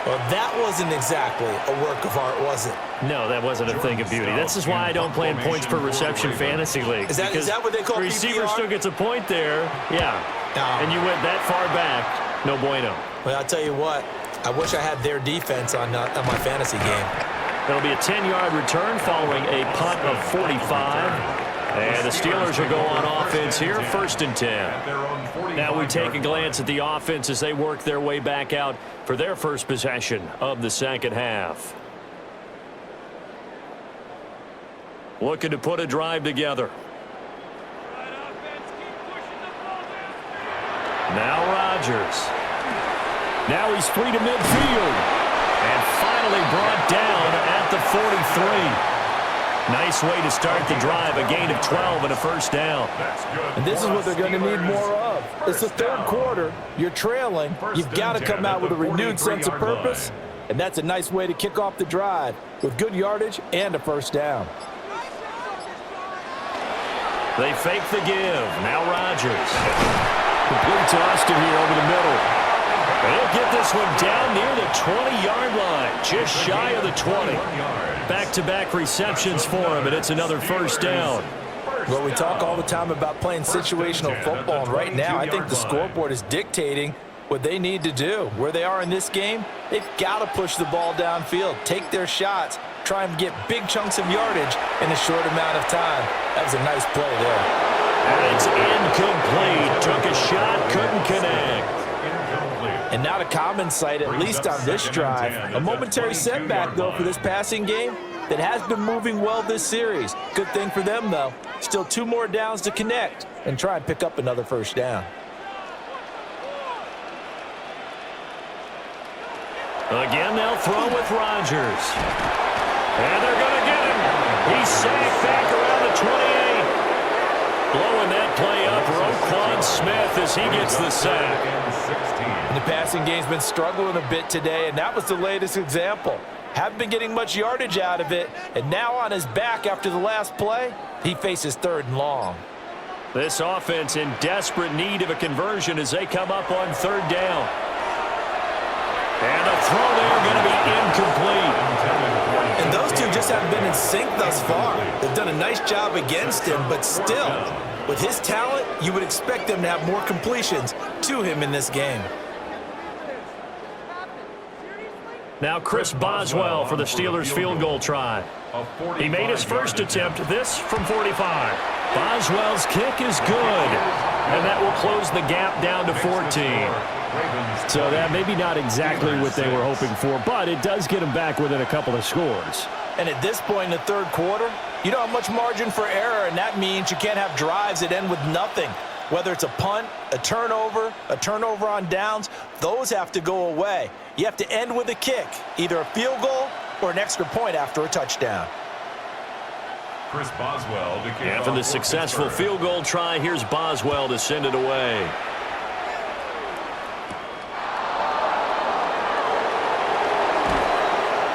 Well, that wasn't exactly a work of art, was it? No, that wasn't a thing of beauty. This is why I don't play in points per reception fantasy league. Is that what they call receiver PPR? still gets a point there. Yeah. And you went that far back. No bueno. Well, I'll tell you what. I wish I had their defense on my fantasy game. It'll be a 10-yard return following a punt of 45. And the Steelers will go on offense here, 1st and 10. Now we take a glance at the offense as they work their way back out for their first possession of the second half. Looking to put a drive together. Now Rodgers. Now he's free to midfield. And finally brought down at the 43. Nice way to start the drive. A gain of 12 and a first down. And this is what they're going to need more of. It's the third quarter. You're trailing. You've got to come out with a renewed sense of purpose. And that's a nice way to kick off the drive with good yardage and a first down. They fake the give. Now Rodgers. Complete to Austin here over the middle. They'll get this one down near the 20-yard line, just shy of the 20. Back-to-back receptions for him, and it's another first down. Well, we talk all the time about playing situational football, and right now I think the scoreboard is dictating what they need to do. Where they are in this game, they've got to push the ball downfield, take their shots, try and get big chunks of yardage in a short amount of time. That was a nice play there. And it's incomplete. Took a shot, couldn't connect. And not a common sight, at least on this drive. A momentary setback, though, for this passing game that has been moving well this series. Good thing for them, though. Still 2 more downs to connect and try and pick up another first down. Again, they'll throw with Rodgers. And they're going to get him. He's sacked back around the 28. Blowing that play up, Roquan Smith as he gets the sack. The passing game's been struggling a bit today, and that was the latest example. Haven't been getting much yardage out of it, and now on his back after the last play, he faces 3rd and long. This offense in desperate need of a conversion as they come up on 3rd down. And the throw there going to be incomplete. And those two just haven't been in sync thus far. They've done a nice job against him, but still, with his talent, you would expect them to have more completions to him in this game. Now Chris Boswell for the Steelers field goal try. He made his first attempt, this from 45. Boswell's kick is good, and that will close the gap down to 14. So that maybe not exactly what they were hoping for, but it does get them back within a couple of scores. And at this point in the 3rd quarter, you don't have much margin for error, and that means you can't have drives that end with nothing. Whether it's a punt, a turnover on downs, those have to go away. You have to end with a kick, either a field goal or an extra point after a touchdown. Chris Boswell. After the successful field goal try, here's Boswell to send it away.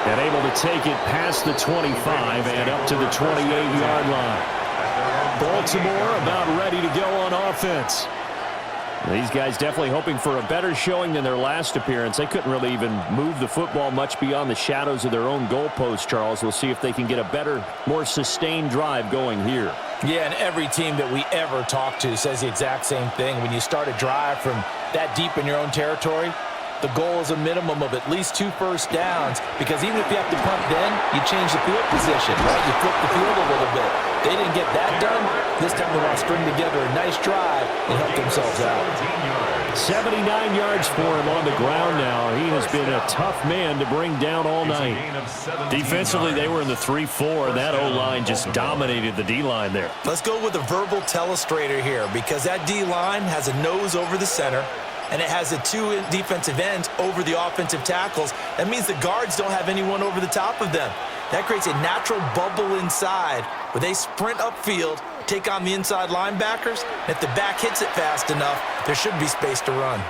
And able to take it past the 25 and up to the 28-yard line. Baltimore about ready to go on offense. These guys definitely hoping for a better showing than their last appearance. They couldn't really even move the football much beyond the shadows of their own goalpost, Charles. We'll see if they can get a better, more sustained drive going here. Yeah, and every team that we ever talk to says the exact same thing. When you start a drive from that deep in your own territory, the goal is a minimum of at least 2 first downs, because even if you have to punt then, you change the field position, right? You flip the field a little bit. They didn't get that done. This time they want to string together a nice drive and help themselves out. 79 yards for him on the ground now. He has been a tough man to bring down all night. Defensively, they were in the 3-4. That O-line just dominated the D-line there. Let's go with a verbal telestrator here, because that D-line has a nose over the center, and it has the 2 defensive ends over the offensive tackles. That means the guards don't have anyone over the top of them. That creates a natural bubble inside where they sprint upfield, take on the inside linebackers. And if the back hits it fast enough, there should be space to run.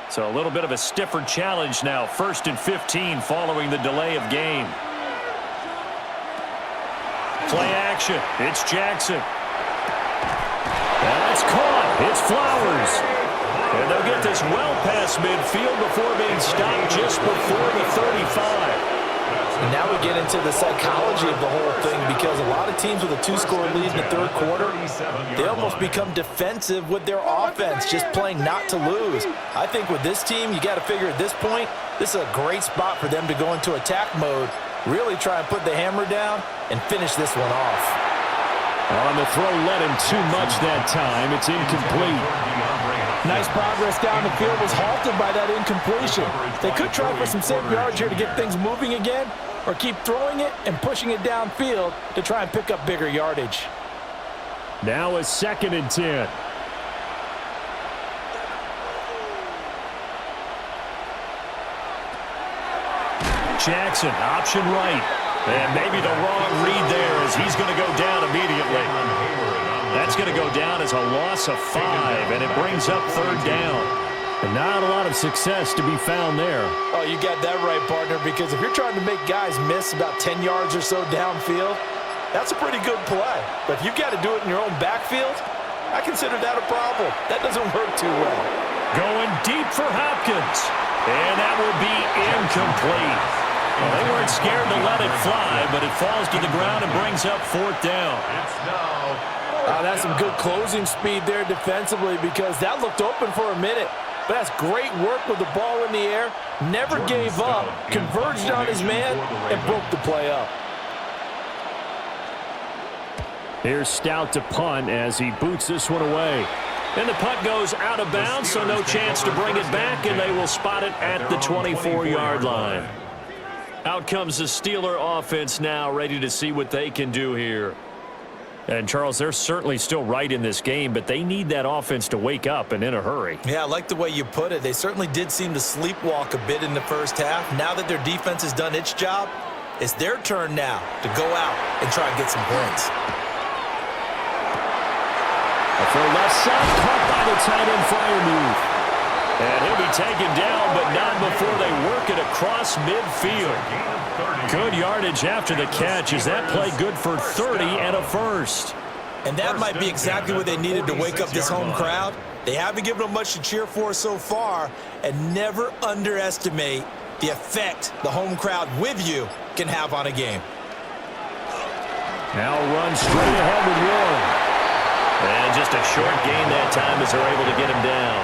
So a little bit of a stiffer challenge now. 1st and 15 following the delay of game. Play action. It's Jackson. That's caught. It's Flowers. And they'll get this well past midfield before being stopped just before the 35. And now we get into the psychology of the whole thing, because a lot of teams with a 2-score lead in the 3rd quarter, they almost become defensive with their offense, just playing not to lose. I think with this team, you got to figure at this point, this is a great spot for them to go into attack mode, really try and put the hammer down and finish this one off. On the throw, led him too much that time. It's incomplete. Nice progress down the field, was halted by that incompletion. They could try for some safe yards here to get things moving again, or keep throwing it and pushing it downfield to try and pick up bigger yardage. Now a 2nd and 10. Jackson, option right. And maybe the wrong read there, as he's going to go down immediately. That's going to go down as a loss of 5, and it brings up 3rd down. And not a lot of success to be found there. Oh, you got that right, partner, because if you're trying to make guys miss about 10 yards or so downfield, that's a pretty good play. But if you've got to do it in your own backfield, I consider that a problem. That doesn't work too well. Going deep for Hopkins. And that will be incomplete. Well, they weren't scared to let it fly, but it falls to the ground and brings up 4th down. That's some good closing speed there defensively, because that looked open for a minute. But that's great work with the ball in the air. Never gave up, converged on his man, and broke the play up. Here's Stout to punt as he boots this one away. And the punt goes out of bounds, so no chance to bring it back, and they will spot it at the 24-yard line. Out comes the Steeler offense now, ready to see what they can do here. And, Charles, they're certainly still right in this game, but they need that offense to wake up and in a hurry. Yeah, I like the way you put it. They certainly did seem to sleepwalk a bit in the first half. Now that their defense has done its job, it's their turn now to go out and try and get some points. For left side, caught by the tight end Freiermuth. And he'll be taken down, but not before they work it across midfield. Good yardage after the catch. Is that play good for 30 and a first? And that might be exactly what they needed to wake up this home crowd. They haven't given them much to cheer for so far, and never underestimate the effect the home crowd with you can have on a game. Now run straight ahead with Warren. And just a short gain that time as they're able to get him down.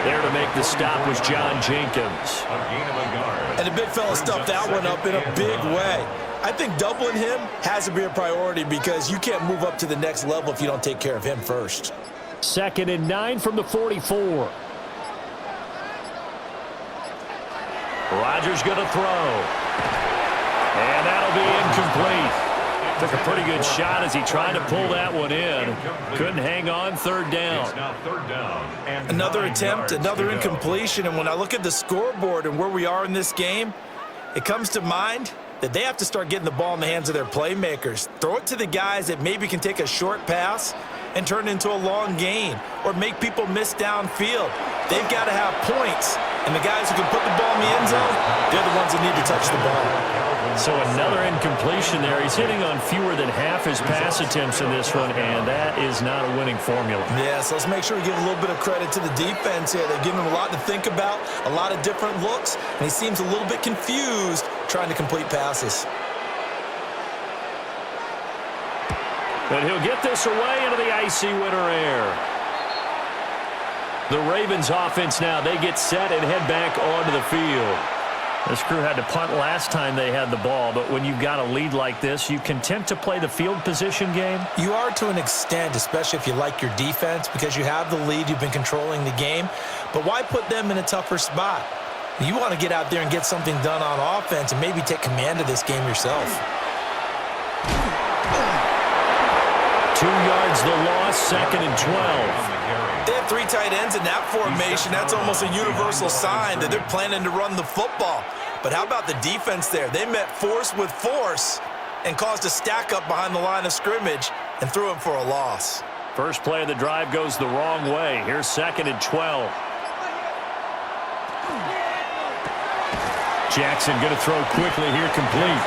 There to make the stop was John Jenkins. And the big fella stuffed that one up in a big way. I think doubling him has to be a priority because you can't move up to the next level if you don't take care of him first. 2nd and 9 from the 44. Rodgers going to throw. And that'll be incomplete. Took a pretty good shot as he tried to pull that one in. Couldn't hang on. 3rd down. Another attempt, another incompletion. And when I look at the scoreboard and where we are in this game, it comes to mind that they have to start getting the ball in the hands of their playmakers. Throw it to the guys that maybe can take a short pass and turn it into a long gain or make people miss downfield. They've got to have points. And the guys who can put the ball in the end zone, they're the ones that need to touch the ball. So another incompletion there. He's hitting on fewer than half his pass attempts in this one, and that is not a winning formula. Yeah, so let's make sure we give a little bit of credit to the defense here. They've given him a lot to think about, a lot of different looks, and he seems a little bit confused trying to complete passes. But he'll get this away into the icy winter air. The Ravens offense now, they get set and head back onto the field. This crew had to punt last time they had the ball, but when you've got a lead like this, you content to play the field position game? You are to an extent, especially if you like your defense, because you have the lead, you've been controlling the game. But why put them in a tougher spot? You want to get out there and get something done on offense and maybe take command of this game yourself. 2 yards the loss, 2nd and 12. They have 3 tight ends in that formation. That's almost a universal sign that they're planning to run the football. But how about the defense there? They met force with force and caused a stack up behind the line of scrimmage and threw him for a loss. First play of the drive goes the wrong way. Here's 2nd and 12. Jackson going to throw quickly here, complete.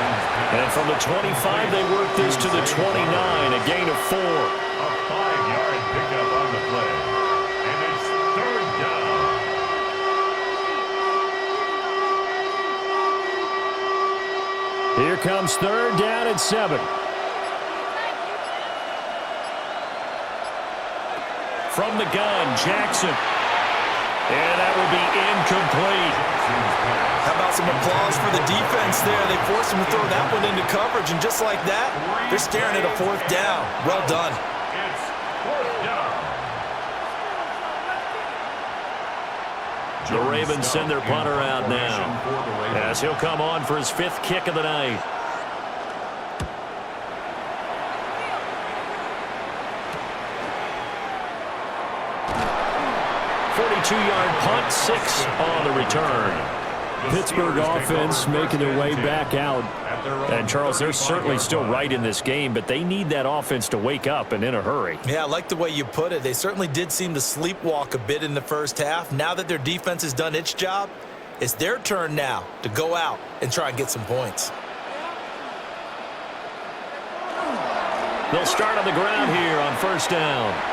And from the 25, they work this to the 29, a gain of 4. A 5-yard pickup on the play. And it's 3rd down. Here comes 3rd down and 7. From the gun, Jackson. And that will be incomplete. How about some applause for the defense there? They forced him to throw that one into coverage, and just like that, they're staring at a 4th down. Well done. It's 4th down. The Ravens send their punter out now, as he'll come on for his 5th kick of the night. Two-yard punt, 6 on the return. Pittsburgh offense making their way back out. And, Charles, they're certainly still right in this game, but they need that offense to wake up and in a hurry. Yeah, I like the way you put it. They certainly did seem to sleepwalk a bit in the first half. Now that their defense has done its job, it's their turn now to go out and try and get some points. They'll start on the ground here on 1st down.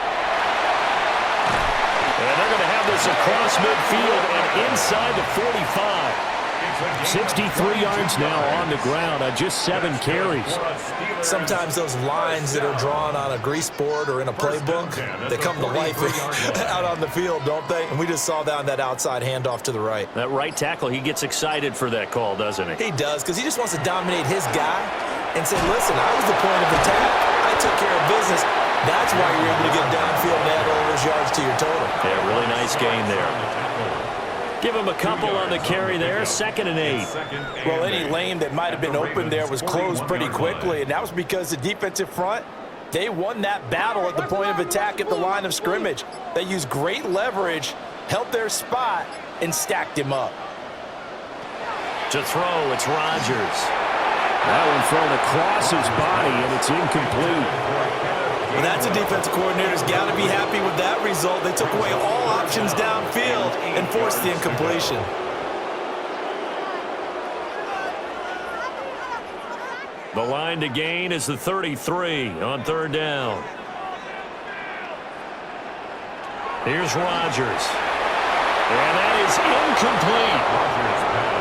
And they're going to have this across midfield and inside the 45. 63 yards now on the ground on just 7 carries. Sometimes those lines that are drawn on a grease board or in a playbook, they come to life out on the field, don't they? And we just saw that on that outside handoff to the right. That right tackle, he gets excited for that call, doesn't he? He does, because he just wants to dominate his guy and say, listen, I was the point of attack. I took care of business. That's why you're able to get downfield and add all those yards to your total. Yeah, really nice gain there. Give him a couple on the carry there, 2nd and 8. Well, any lane that might have been open there was closed pretty quickly, and that was because the defensive front They won that battle at the point of attack at the line of scrimmage. They used great leverage, held their spot, and stacked him up. To throw, it's Rodgers. That one thrown across his body, and it's incomplete. Well, that's a defensive coordinator's got to be happy with that result. They took away all options downfield and forced the incompletion. The line to gain is the 33 on third down. Here's Rodgers. And that is incomplete.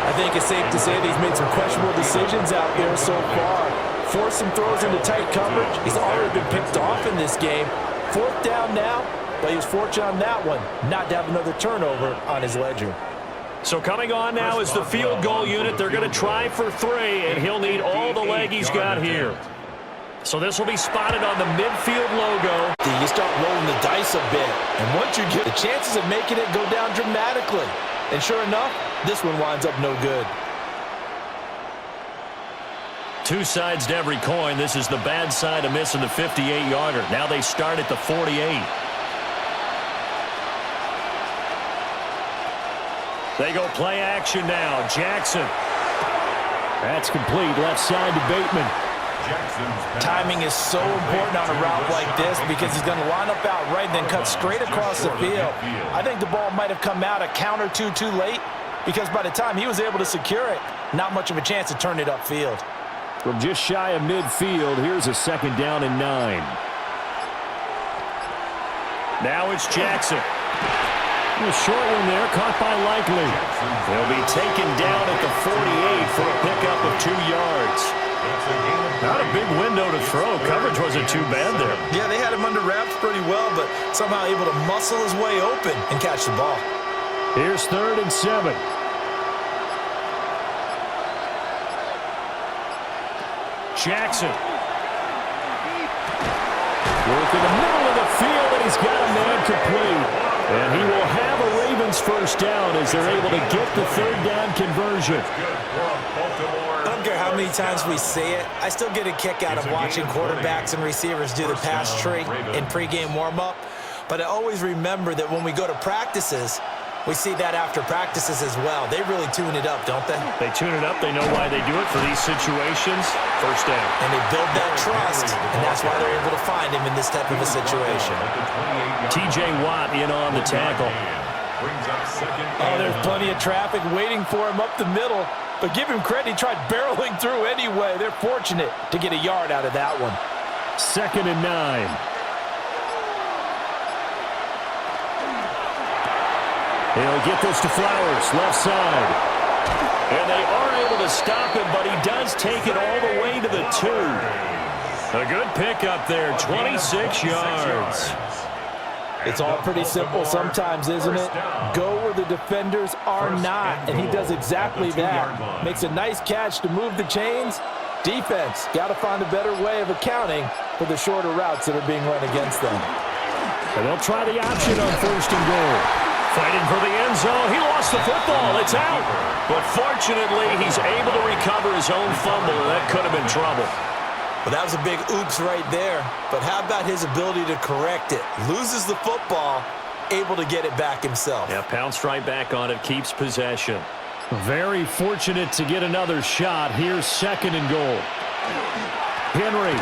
I think it's safe to say that he's made some questionable decisions out there so far. Forced some throws into tight coverage. He's already been picked off in this game. Fourth down now, but he was fortunate on that one not to have another turnover on his ledger. So coming on now is the field goal unit. They're going to try for 3, and he'll need all the leg he's got here. So this will be spotted on the midfield logo. You start rolling the dice a bit, and once you get the chances of making it go down dramatically. And sure enough, this one winds up no good. Two sides to every coin. This is the bad side of missing the 58-yarder. Now they start at the 48. They go play action now. Jackson. That's complete. Left side to Bateman. Timing is so important on a route like this because he's going to line up out right and then cut straight across the field. I think the ball might have come out a count or two too late because by the time he was able to secure it, not much of a chance to turn it upfield. From just shy of midfield, here's a 2nd down and 9. Now it's Jackson. A short one there, caught by Likely. They'll be taken down at the 48 for a pickup of 2 yards. Not a big window to throw. Coverage wasn't too bad there. Yeah, they had him under wraps pretty well, but somehow able to muscle his way open and catch the ball. Here's 3rd and 7. Jackson. Work in the middle of the field, and he's got a man complete. And he will have a Ravens first down as they're able to get the 3rd down conversion. I don't care how many times we say it, I still get a kick out of watching quarterbacks and receivers do the pass tree in pregame warm-up. But I always remember that when we go to practices, we see that after practices as well. They really tune it up, don't they? They tune it up. They know why they do it for these situations. First down. And they build that trust, and that's why they're able to find him in this type of a situation. T.J. Watt in on the tackle. Oh, there's plenty of traffic waiting for him up the middle. But give him credit, he tried barreling through anyway. They're fortunate to get a yard out of that one. 2nd and 9. He'll get this to Flowers, left side. And they are able to stop him, but he does take it all the way to the 2. A good pickup there, 26 yards. It's all pretty simple sometimes, isn't it? Go where the defenders are not, and he does exactly that. Makes a nice catch to move the chains. Defense, got to find a better way of accounting for the shorter routes that are being run against them. And they'll try the option on 1st and goal. Fighting for the end zone. He lost the football. It's out. But fortunately, he's able to recover his own fumble. That could have been trouble. Well, that was a big oops right there. But how about his ability to correct it? Loses the football, able to get it back himself. Yeah, pounced right back on it, keeps possession. Very fortunate to get another shot. Here's 2nd and goal. Henry.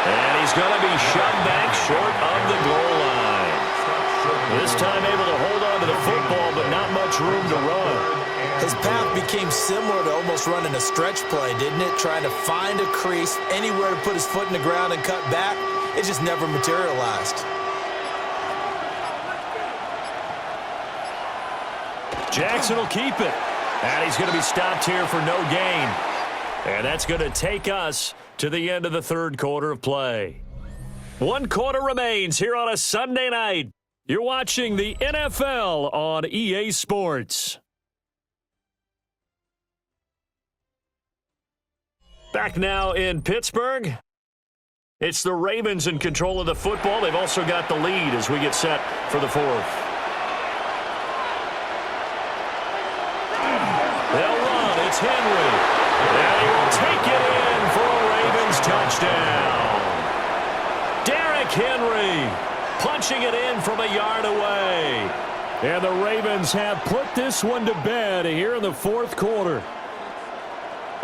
And he's going to be shoved back short of the goal line. This time able to hold on to the football, but not much room to run. His path became similar to almost running a stretch play, didn't it? Trying to find a crease, anywhere to put his foot in the ground and cut back. It just never materialized. Jackson will keep it. And he's going to be stopped here for no gain. And that's going to take us to the end of the 3rd quarter of play. 1 quarter remains here on a Sunday night. You're watching the NFL on EA Sports. Back now in Pittsburgh. It's the Ravens in control of the football. They've also got the lead as we get set for the 4th. They'll run. Henry. And he will take it in for a Ravens touchdown. Henry punching it in from a yard away. And the Ravens have put this one to bed here in the fourth quarter.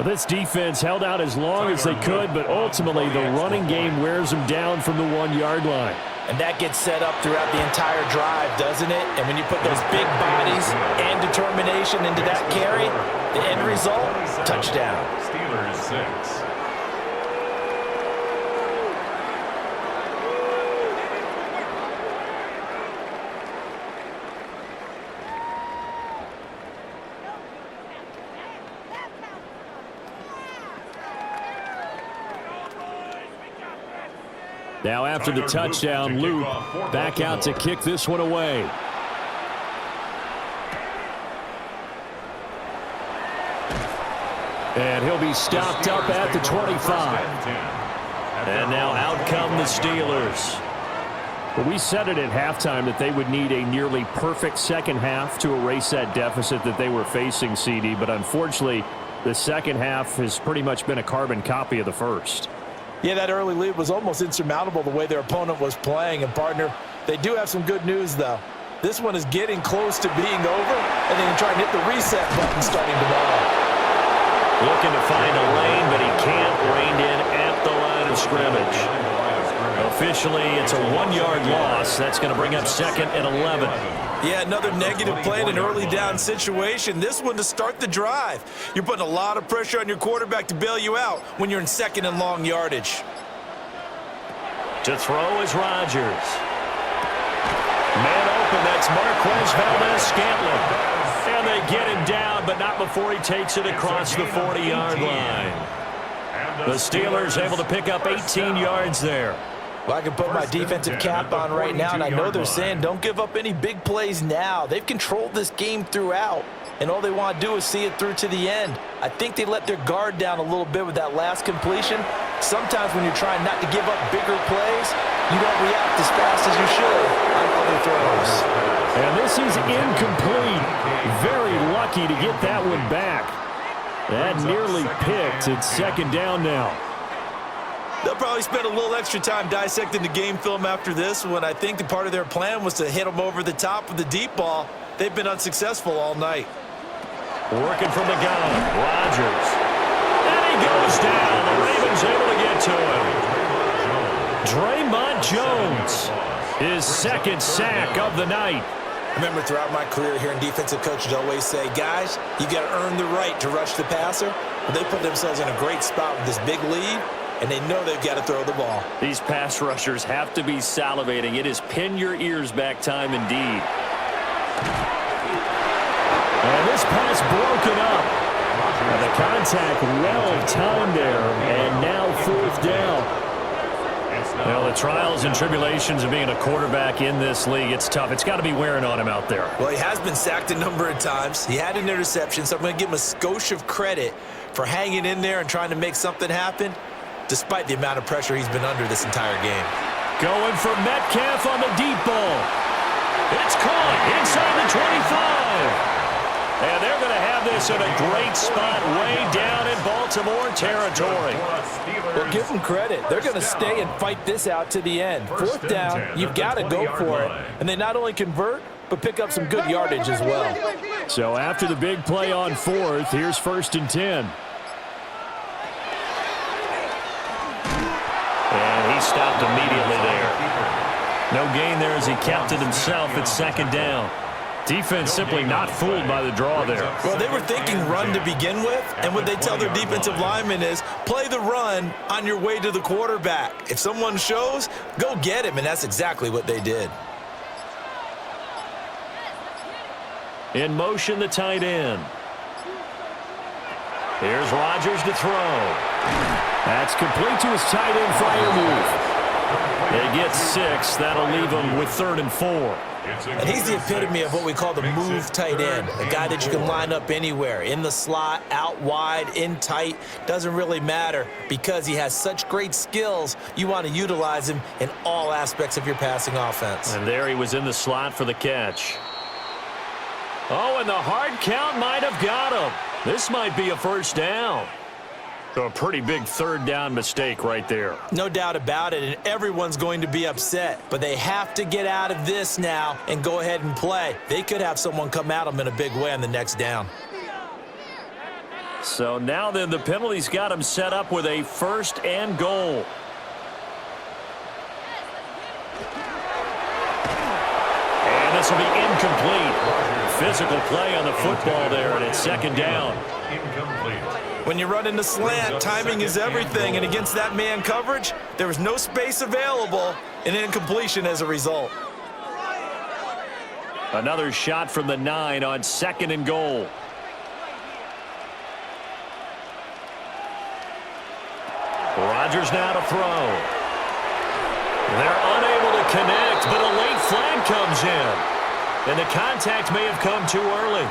This defense held out as long as they could, but ultimately the running game wears them down from the 1-yard line. And that gets set up throughout the entire drive, doesn't it? And when you put those big bodies and determination into that carry, the end result, touchdown. Steelers 6. Now after the touchdown, Luke back out to kick this one away. And he'll be stopped up at the 25. And now out come the Steelers. Well, we said it at halftime that they would need a nearly perfect second half to erase that deficit that they were facing, CD. But unfortunately, the second half has pretty much been a carbon copy of the first. Yeah, that early lead was almost insurmountable the way their opponent was playing. And, partner, they do have some good news, though. This one is getting close to being over, and they can try and hit the reset button starting tomorrow. Looking to find a lane, but he can't. Reined in at the line of scrimmage. Officially, it's a 1-yard loss. That's going to bring up 2nd and 11. Yeah, another negative play in an early down situation. This one to start the drive. You're putting a lot of pressure on your quarterback to bail you out when you're in 2nd and long yardage. To throw is Rodgers. Man open, that's Marquez Valdes-Scantling. And they get him down, but not before he takes it across the 40-yard line. The Steelers able to pick up 18 yards there. Well, I can put my defensive cap on right now, and I know they're saying don't give up any big plays now. They've controlled this game throughout, and all they want to do is see it through to the end. I think they let their guard down a little bit with that last completion. Sometimes when you're trying not to give up bigger plays, you don't react as fast as you should on other throws. And this is incomplete. Very lucky to get that one back. That nearly picked. It's 2nd down now. They'll probably spend a little extra time dissecting the game film after this one. I think the part of their plan was to hit them over the top with the deep ball. They've been unsuccessful all night. Working from the gun, Rodgers. And he goes down. The Ravens able to get to him. Draymond Jones, his 2nd sack of the night. I remember throughout my career hearing defensive coaches always say, guys, you got to earn the right to rush the passer. But they put themselves in a great spot with this big lead, and they know they've got to throw the ball. These pass rushers have to be salivating. It is pin your ears back time indeed. And this pass broken up. And the contact well timed there, and now 4th down. Well, the trials and tribulations of being a quarterback in this league, it's tough. It's got to be wearing on him out there. Well, he has been sacked a number of times. He had an interception, so I'm going to give him a skosh of credit for hanging in there and trying to make something happen, despite the amount of pressure he's been under this entire game. Going for Metcalf on the deep ball. It's caught inside the 25. And they're going to have this in a great spot way down in Baltimore territory. Well, give them credit. They're going to stay and fight this out to the end. 4th down, you've got to go for it. And they not only convert, but pick up some good yardage as well. So after the big play on 4th, here's 1st and 10. And he stopped immediately there. No gain there as he kept it himself at 2nd down. Defense simply not fooled by the draw there. Well, they were thinking run to begin with, and what they tell their defensive linemen is play the run on your way to the quarterback. If someone shows, go get him, and that's exactly what they did. In motion, the tight end. Here's Rodgers to throw. That's complete to his tight end fire move. They get 6. That'll leave them with 3rd and 4. And he's the epitome of what we call the move tight end, a guy that you can line up anywhere, in the slot, out wide, in tight, doesn't really matter because he has such great skills. You want to utilize him in all aspects of your passing offense. And there he was in the slot for the catch. Oh, and the hard count might have got him. This might be a 1st down. A pretty big third down mistake right there. No doubt about it, and everyone's going to be upset. But they have to get out of this now and go ahead and play. They could have someone come at them in a big way on the next down. So now then the penalty's got him set up with a 1st and goal. And this will be incomplete. Physical play on the football there, and it's 2nd down. Incomplete. When you run in the slant, timing is everything, and against that man coverage, there was no space available, and incompletion as a result. Another shot from the 9 on 2nd and goal. Rodgers now to throw. They're unable to connect, but a late flag comes in. And the contact may have come too early.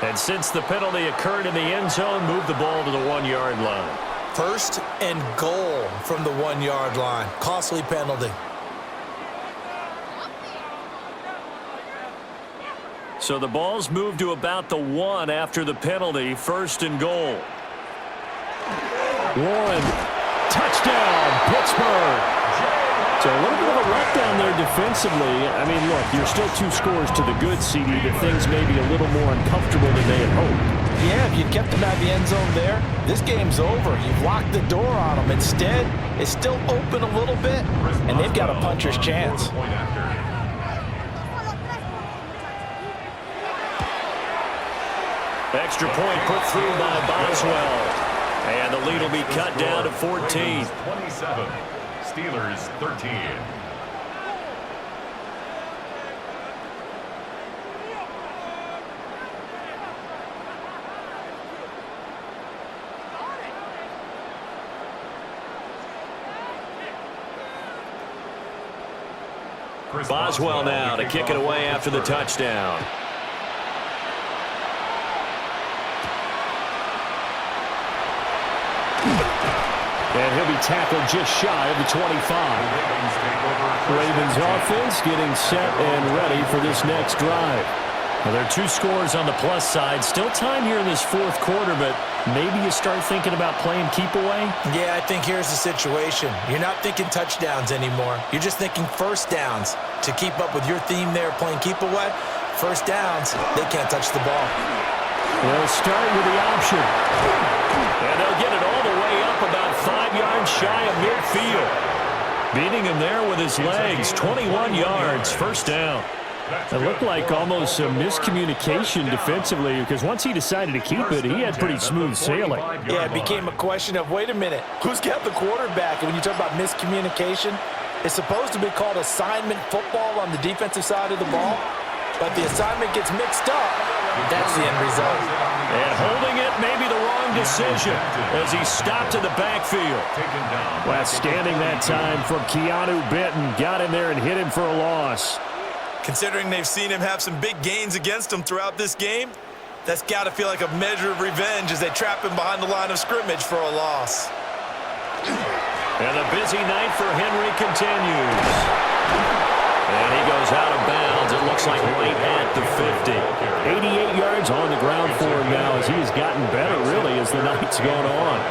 And since the penalty occurred in the end zone, move the ball to the 1-yard line. 1st and goal from the 1-yard line. Costly penalty. So the ball's moved to about the 1 after the penalty. 1st and goal. Warren, touchdown, Pittsburgh. So a little bit of a letdown there defensively. I mean, look, you're still 2 scores to the good, CD, but things may be a little more uncomfortable than they had hoped. Yeah, if you kept them out of the end zone there, this game's over. You've locked the door on them. Instead, it's still open a little bit, and they've got a puncher's chance. Extra point put through by Boswell. And the lead will be cut down to 14. 27. Steelers 13. Boswell now to kick it away after the touchdown. And he'll be tackled just shy of the 25. Ravens offense getting set and ready for this next drive. Well, there are 2 scores on the plus side. Still time here in this 4th quarter, but maybe you start thinking about playing keep away? Yeah, I think here's the situation. You're not thinking touchdowns anymore. You're just thinking 1st downs. To keep up with your theme there, playing keep away, 1st downs, they can't touch the ball. They'll start with the option. And they'll get it all the way up about 5 yards shy of midfield. Beating him there with his legs, 21 yards, 1st down. It looked like almost a miscommunication defensively because once he decided to keep it, he had pretty smooth sailing. Yeah, it became a question of, wait a minute, who's got the quarterback? And when you talk about miscommunication, it's supposed to be called assignment football on the defensive side of the ball, but the assignment gets mixed up. That's the end result. And holding it may be the wrong decision as he stopped in the backfield. Outstanding that time from Keanu Benton. Got in there and hit him for a loss. Considering they've seen him have some big gains against them throughout this game, that's got to feel like a measure of revenge as they trap him behind the line of scrimmage for a loss. And a busy night for Henry continues. And he goes out of bounds. It looks like right at the 50. 88 yards on the ground for him now as he has gotten better, really, as the night's gone on.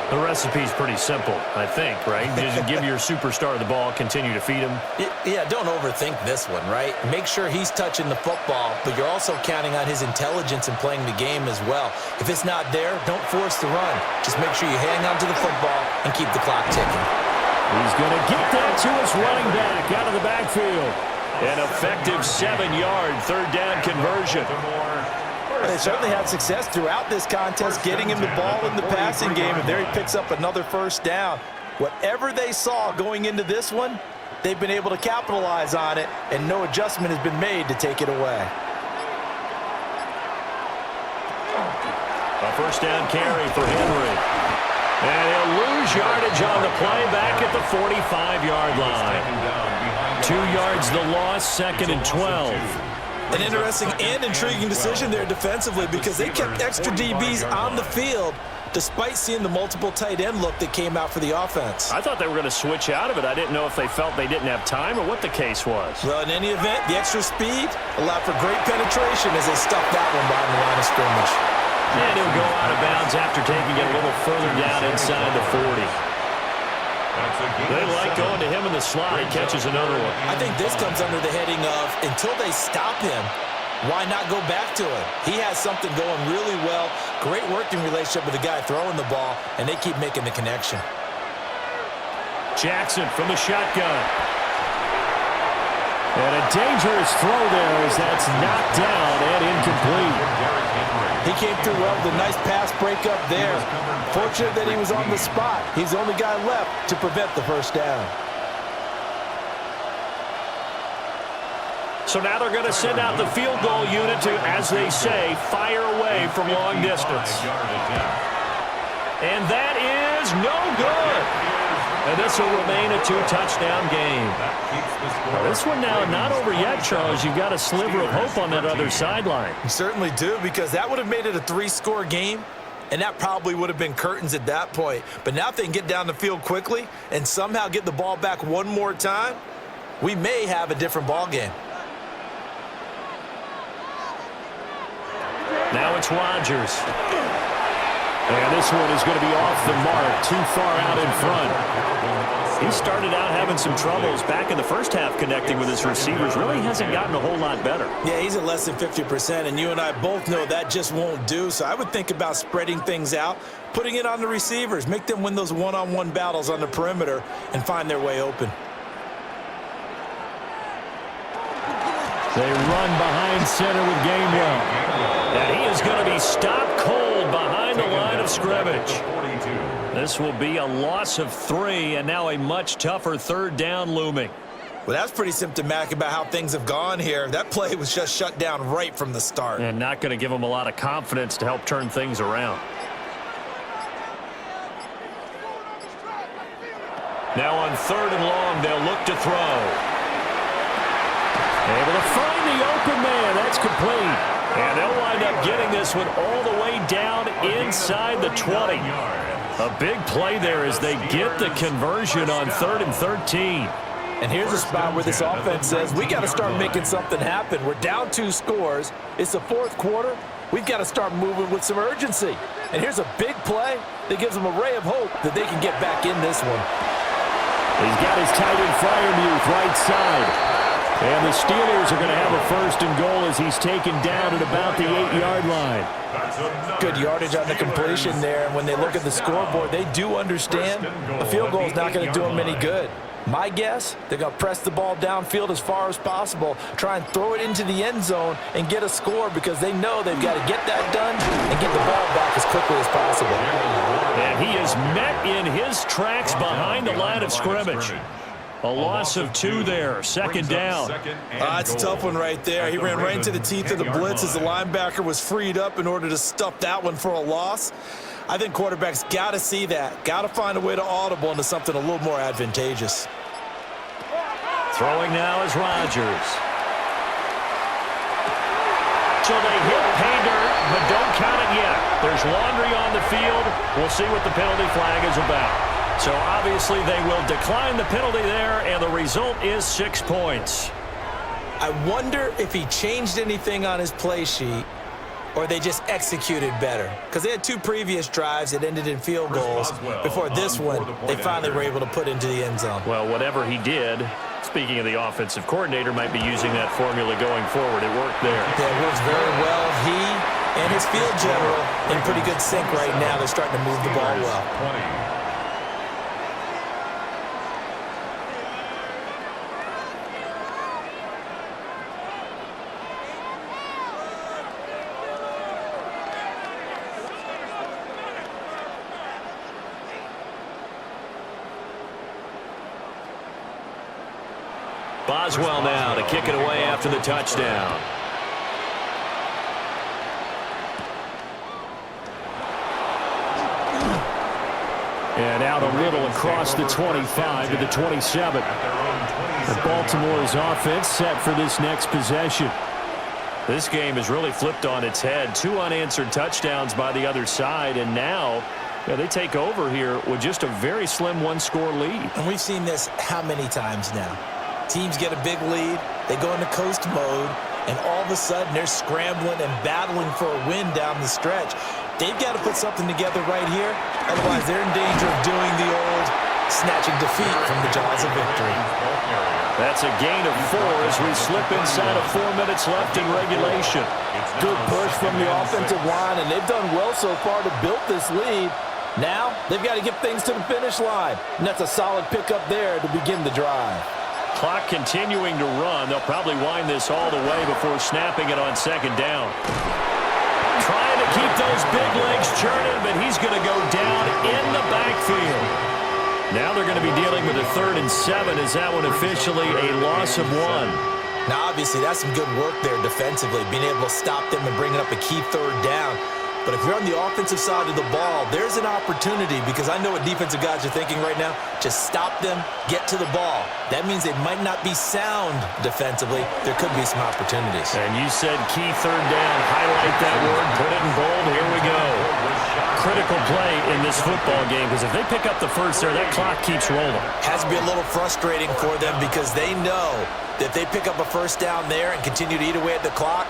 The recipe's pretty simple, I think, right? Just give your superstar the ball, continue to feed him. Yeah, don't overthink this one, right? Make sure he's touching the football, but you're also counting on his intelligence in playing the game as well. If it's not there, don't force the run. Just make sure you hang on to the football and keep the clock ticking. He's going to get that to his running back out of the backfield. An effective 7-yard 3rd down conversion. They certainly had success throughout this contest getting him the ball in the passing game, and there he picks up another 1st down. Whatever they saw going into this one, they've been able to capitalize on it, and no adjustment has been made to take it away. A 1st down carry for Henry. And he'll lose yardage on the play back at the 45-yard line. 2 yards the loss, 2nd and 12. An interesting and intriguing decision there defensively because they kept extra DBs on the field despite seeing the multiple tight end look that came out for the offense. I thought they were going to switch out of it. I didn't know if they felt they didn't have time or what the case was. Well, in any event, the extra speed allowed for great penetration as they stuffed that one behind the line of scrimmage. And he'll go out of bounds after taking it a little further down inside the 40. They like going to him in the slot. He catches another one. I think this comes under the heading of until they stop him, why not go back to him? He has something going really well. Great working relationship with the guy throwing the ball, and they keep making the connection. Jackson from the shotgun. And a dangerous throw there as that's knocked down and incomplete. He came through well with a nice pass breakup there. Fortunate that he was on the spot. He's the only guy left to prevent the first down. So now they're going to send out the field goal unit to, as they say, fire away from long distance. And that is no good. And this will remain a two-touchdown game. Now, this one now not over yet, Charles. You've got a sliver of hope on that other sideline. You certainly do, because that would have made it a three-score game, and that probably would have been curtains at that point. But now if they can get down the field quickly and somehow get the ball back one more time, we may have a different ball game. Now it's Rodgers. And this one is going to be off the mark, too far out in front. He started out having some troubles back in the first half connecting with his receivers. Really hasn't gotten a whole lot better. Yeah, he's at less than 50%, and you and I both know that just won't do. So I would think about spreading things out, putting it on the receivers, make them win those one-on-one battles on the perimeter and find their way open. They run behind center with Gainwell. And he is going to be stopped cold behind the line of scrimmage. This will be a loss of 3, and now a much tougher third down looming. Well, that's pretty symptomatic about how things have gone here. That play was just shut down right from the start. And not going to give him a lot of confidence to help turn things around. Now on 3rd and long, they'll look to throw. Able to find the open man. That's complete. And they'll wind up getting this one all the way down inside the 20. A big play there as they get the conversion on 3rd and 13. And here's a spot where this offense says, we got to start making something happen. We're down 2 scores. It's the 4th quarter. We've got to start moving with some urgency. And here's a big play that gives them a ray of hope that they can get back in this one. He's got his tight end Freiermuth right side. And the Steelers are going to have a 1st and goal as he's taken down at about the 8-yard line. Good yardage on the completion there. And when they look at the scoreboard, they do understand a field goal is not going to do them any good. My guess, they're going to press the ball downfield as far as possible, try and throw it into the end zone and get a score because they know they've got to get that done and get the ball back as quickly as possible. And he is met in his tracks behind the line of scrimmage. A loss of 2 there, 2nd down. That's a tough one right there. He ran right into the teeth of the blitz as the linebacker was freed up in order to stuff that one for a loss. I think quarterbacks got to see that, got to find a way to audible into something a little more advantageous. Throwing now is Rodgers. So they hit pay dirt, but don't count it yet. There's laundry on the field. We'll see what the penalty flag is about. So obviously they will decline the penalty there, and the result is 6 points. I wonder if he changed anything on his play sheet or they just executed better. Because they had 2 previous drives that ended in field goals. Before this one, they finally were able to put into the end zone. Well, whatever he did, speaking of the offensive coordinator, might be using that formula going forward. It worked there. Yeah, it works very well. He and his field general in pretty good sync right now. They're starting to move the ball well. Boswell now to kick it away after the touchdown. And out a little across the 25 to the 27. And Baltimore's offense set for this next possession. This game has really flipped on its head. 2 unanswered touchdowns by the other side, and now they take over here with just a very slim 1-score lead. And we've seen this how many times now? Teams get a big lead, they go into coast mode, and all of a sudden they're scrambling and battling for a win down the stretch. They've got to put something together right here. Otherwise, they're in danger of doing the old snatching defeat from the jaws of victory. That's a gain of 4 as we slip inside of 4 minutes left in regulation. Good push from the offensive line, and they've done well so far to build this lead. Now, they've got to get things to the finish line, and that's a solid pickup there to begin the drive. Clock continuing to run. They'll probably wind this all the way before snapping it on second down. Trying to keep those big legs churning, but he's going to go down in the backfield. Now they're going to be dealing with a 3rd and 7. Is that one officially a loss of 1? Now, obviously, that's some good work there defensively, being able to stop them and bringing up a key 3rd down. But if you're on the offensive side of the ball, there's an opportunity, because I know what defensive guys are thinking right now. Just stop them, get to the ball. That means they might not be sound defensively. There could be some opportunities. And you said key 3rd down. Highlight that word. Put it in bold. Here we go. Critical play in this football game, because if they pick up the first there, that clock keeps rolling. Has to be a little frustrating for them, because they know that if they pick up a first down there and continue to eat away at the clock,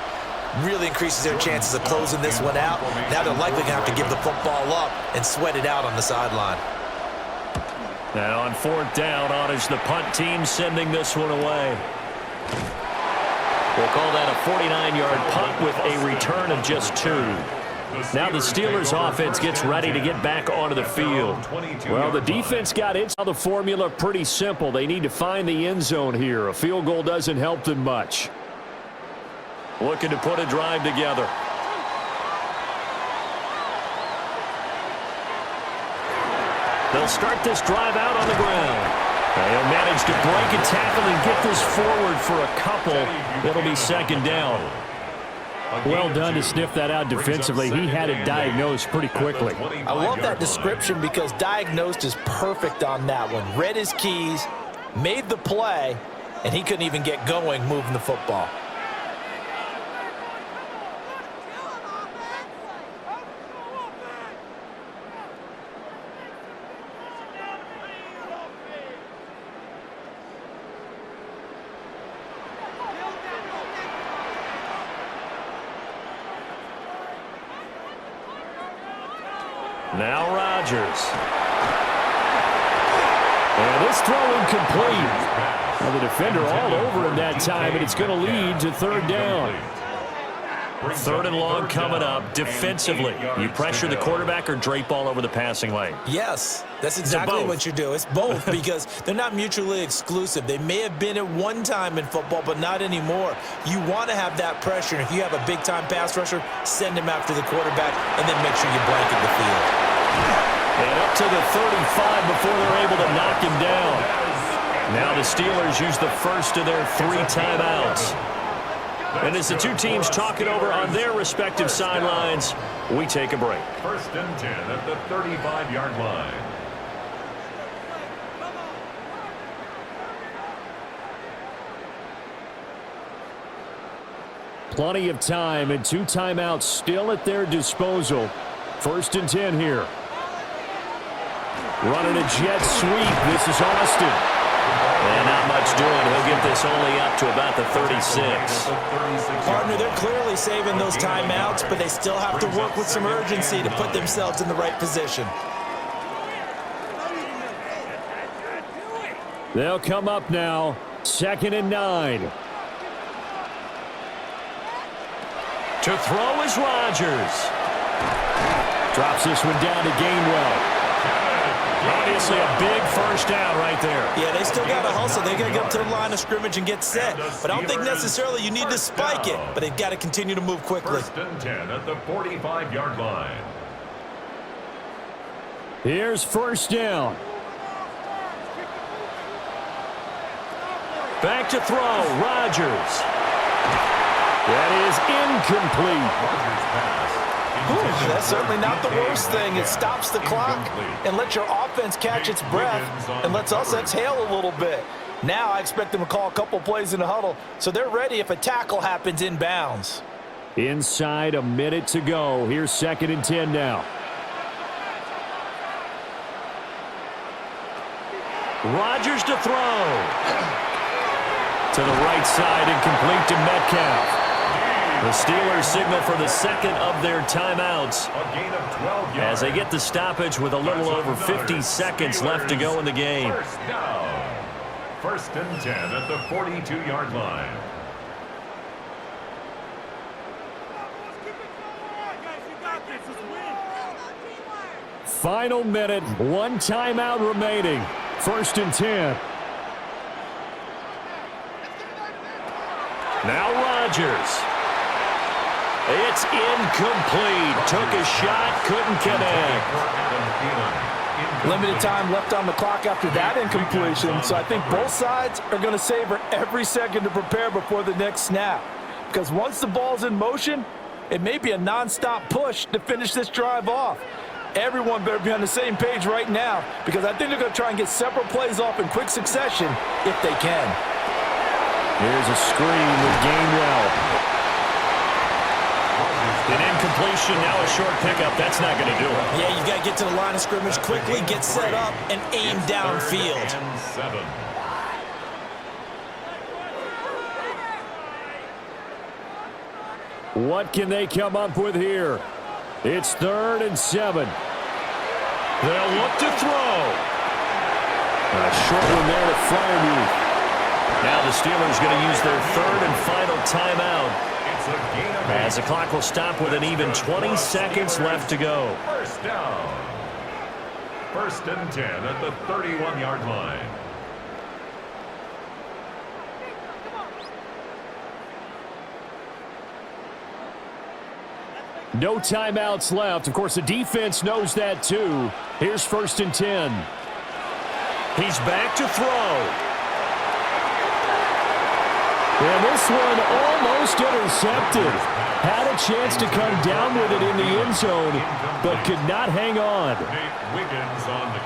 really increases their chances of closing this one out. Now they're likely going to have to give the football up and sweat it out on the sideline. Now on 4th down, honors the punt team, sending this one away. We'll call that a 49-yard punt with a return of just 2. Now the Steelers offense gets ready to get back onto the field. Well, the defense got it. The formula pretty simple. They need to find the end zone here. A field goal doesn't help them much. Looking to put a drive together. They'll start this drive out on the ground. They'll manage to break a tackle and get this forward for a couple. It'll be 2nd down. Well done to sniff that out defensively. He had it diagnosed pretty quickly. I love that description, because diagnosed is perfect on that one. Read his keys, made the play, and he couldn't even get going moving the football. Now Rodgers. And this throw incomplete. Well, the defender all over him that time, and it's going to lead to 3rd down. 3rd and long coming up. Defensively, you pressure the quarterback or drape all over the passing lane? Yes, that's exactly what you do. It's both, because they're not mutually exclusive. They may have been at one time in football, but not anymore. You want to have that pressure. If you have a big-time pass rusher, send him after the quarterback, and then make sure you blanket the field. And up to the 35 before they're able to knock him down. Now the Steelers use the first of their 3 timeouts. And as the two teams talk it over on their respective sidelines, we take a break. 1st and 10 at the 35-yard line. Plenty of time and 2 timeouts still at their disposal. 1st and 10 here. Running a jet sweep. This is Austin. And not much doing. He'll get this only up to about the 36. Partner, they're clearly saving those timeouts, but they still have to work with some urgency to put themselves in the right position. They'll come up now. 2nd and 9. To throw is Rodgers. Drops this one down to Gainwell. Obviously a big first down right there. Yeah, they still got to hustle. They got to get up to the line of scrimmage and get set. But I don't think necessarily you need to spike it, but they've got to continue to move quickly. 1st and 10 at the 45-yard line. Here's 1st down. Back to throw, Rodgers. That is incomplete. That's certainly not the worst thing. It stops the clock and lets your offense catch its breath and lets us exhale a little bit. Now I expect them to call a couple plays in the huddle, so they're ready if a tackle happens inbounds. Inside a minute to go. Here's 2nd and 10 now. Rodgers to throw. To the right side and complete to Metcalf. The Steelers signal for the second of their timeouts A gain of 12 yards. as they get the stoppage with a little over 50 seconds left to go in the game. First down. First and 10 at the 42-yard line. Final minute, one timeout remaining. First and 10. Now Rodgers. It's incomplete. Took a shot, couldn't connect. Limited time left on the clock after that incompletion, so I think both sides are going to savor every second to prepare before the next snap. Because once the ball's in motion, it may be a nonstop push to finish this drive off. Everyone better be on the same page right now, because I think they're going to try and get several plays off in quick succession if they can. Here's a screen with Gainwell. An incompletion, now a short pickup. That's not going to do it. Yeah, you've got to get to the line of scrimmage quickly, get set up, and aim downfield. And 7. What can they come up with here? It's 3rd and 7. They'll look to throw. A short one there to Freiermuth. Now the Steelers going to use their 3rd and final timeout, as the clock will stop with an even 20 seconds left to go. First down. First and 10 at the 31-yard line. No timeouts left. Of course, the defense knows that too. Here's 1st and 10. He's back to throw. And this one almost intercepted. Had a chance to come down with it in the end zone, but could not hang on.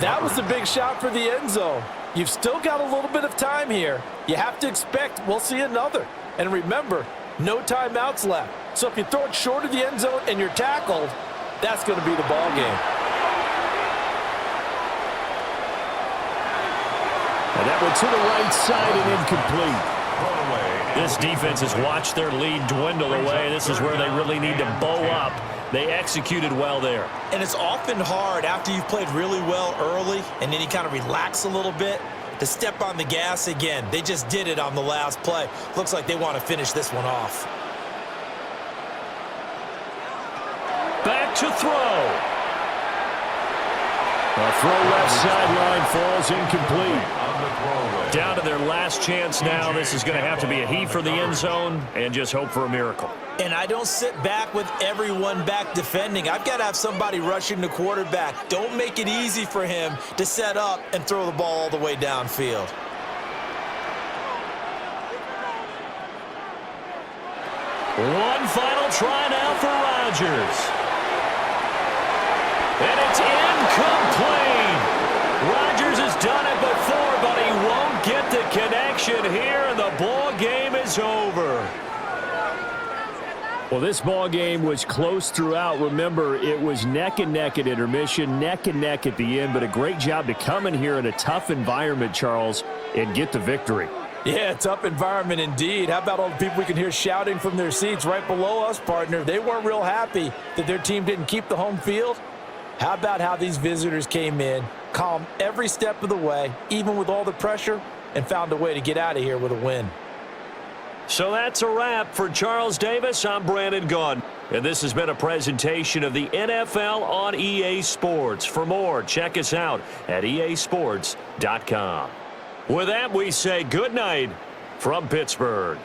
That was a big shot for the end zone. You've still got a little bit of time here. You have to expect we'll see another. And remember, no timeouts left. So if you throw it short of the end zone and you're tackled, that's going to be the ball game. And that one to the right side and incomplete. This defense has watched their lead dwindle away. This is where they really need to bow up. They executed well there. And it's often hard after you've played really well early and then you kind of relax a little bit to step on the gas again. They just did it on the last play. Looks like they want to finish this one off. Back to throw. A throw left sideline falls incomplete. Down to their last chance now. This is going to have to be a heave for the end zone and just hope for a miracle. And I don't sit back with everyone back defending. I've got to have somebody rushing the quarterback. Don't make it easy for him to set up and throw the ball all the way downfield. One final try now for Rodgers. And it's incomplete. Rodgers has done it before, but he won't get the connection here, and the ball game is over. Well, this ball game was close throughout. Remember, it was neck and neck at intermission, neck and neck at the end, but a great job to come in here in a tough environment, Charles, and get the victory. Yeah, tough environment indeed. How about all the people we can hear shouting from their seats right below us, partner? They weren't real happy that their team didn't keep the home field. How about how these visitors came in, calm every step of the way, even with all the pressure, and found a way to get out of here with a win. So that's a wrap for Charles Davis. I'm Brandon Gaudin, and this has been a presentation of the NFL on EA Sports. For more, check us out at easports.com. With that, we say good night from Pittsburgh.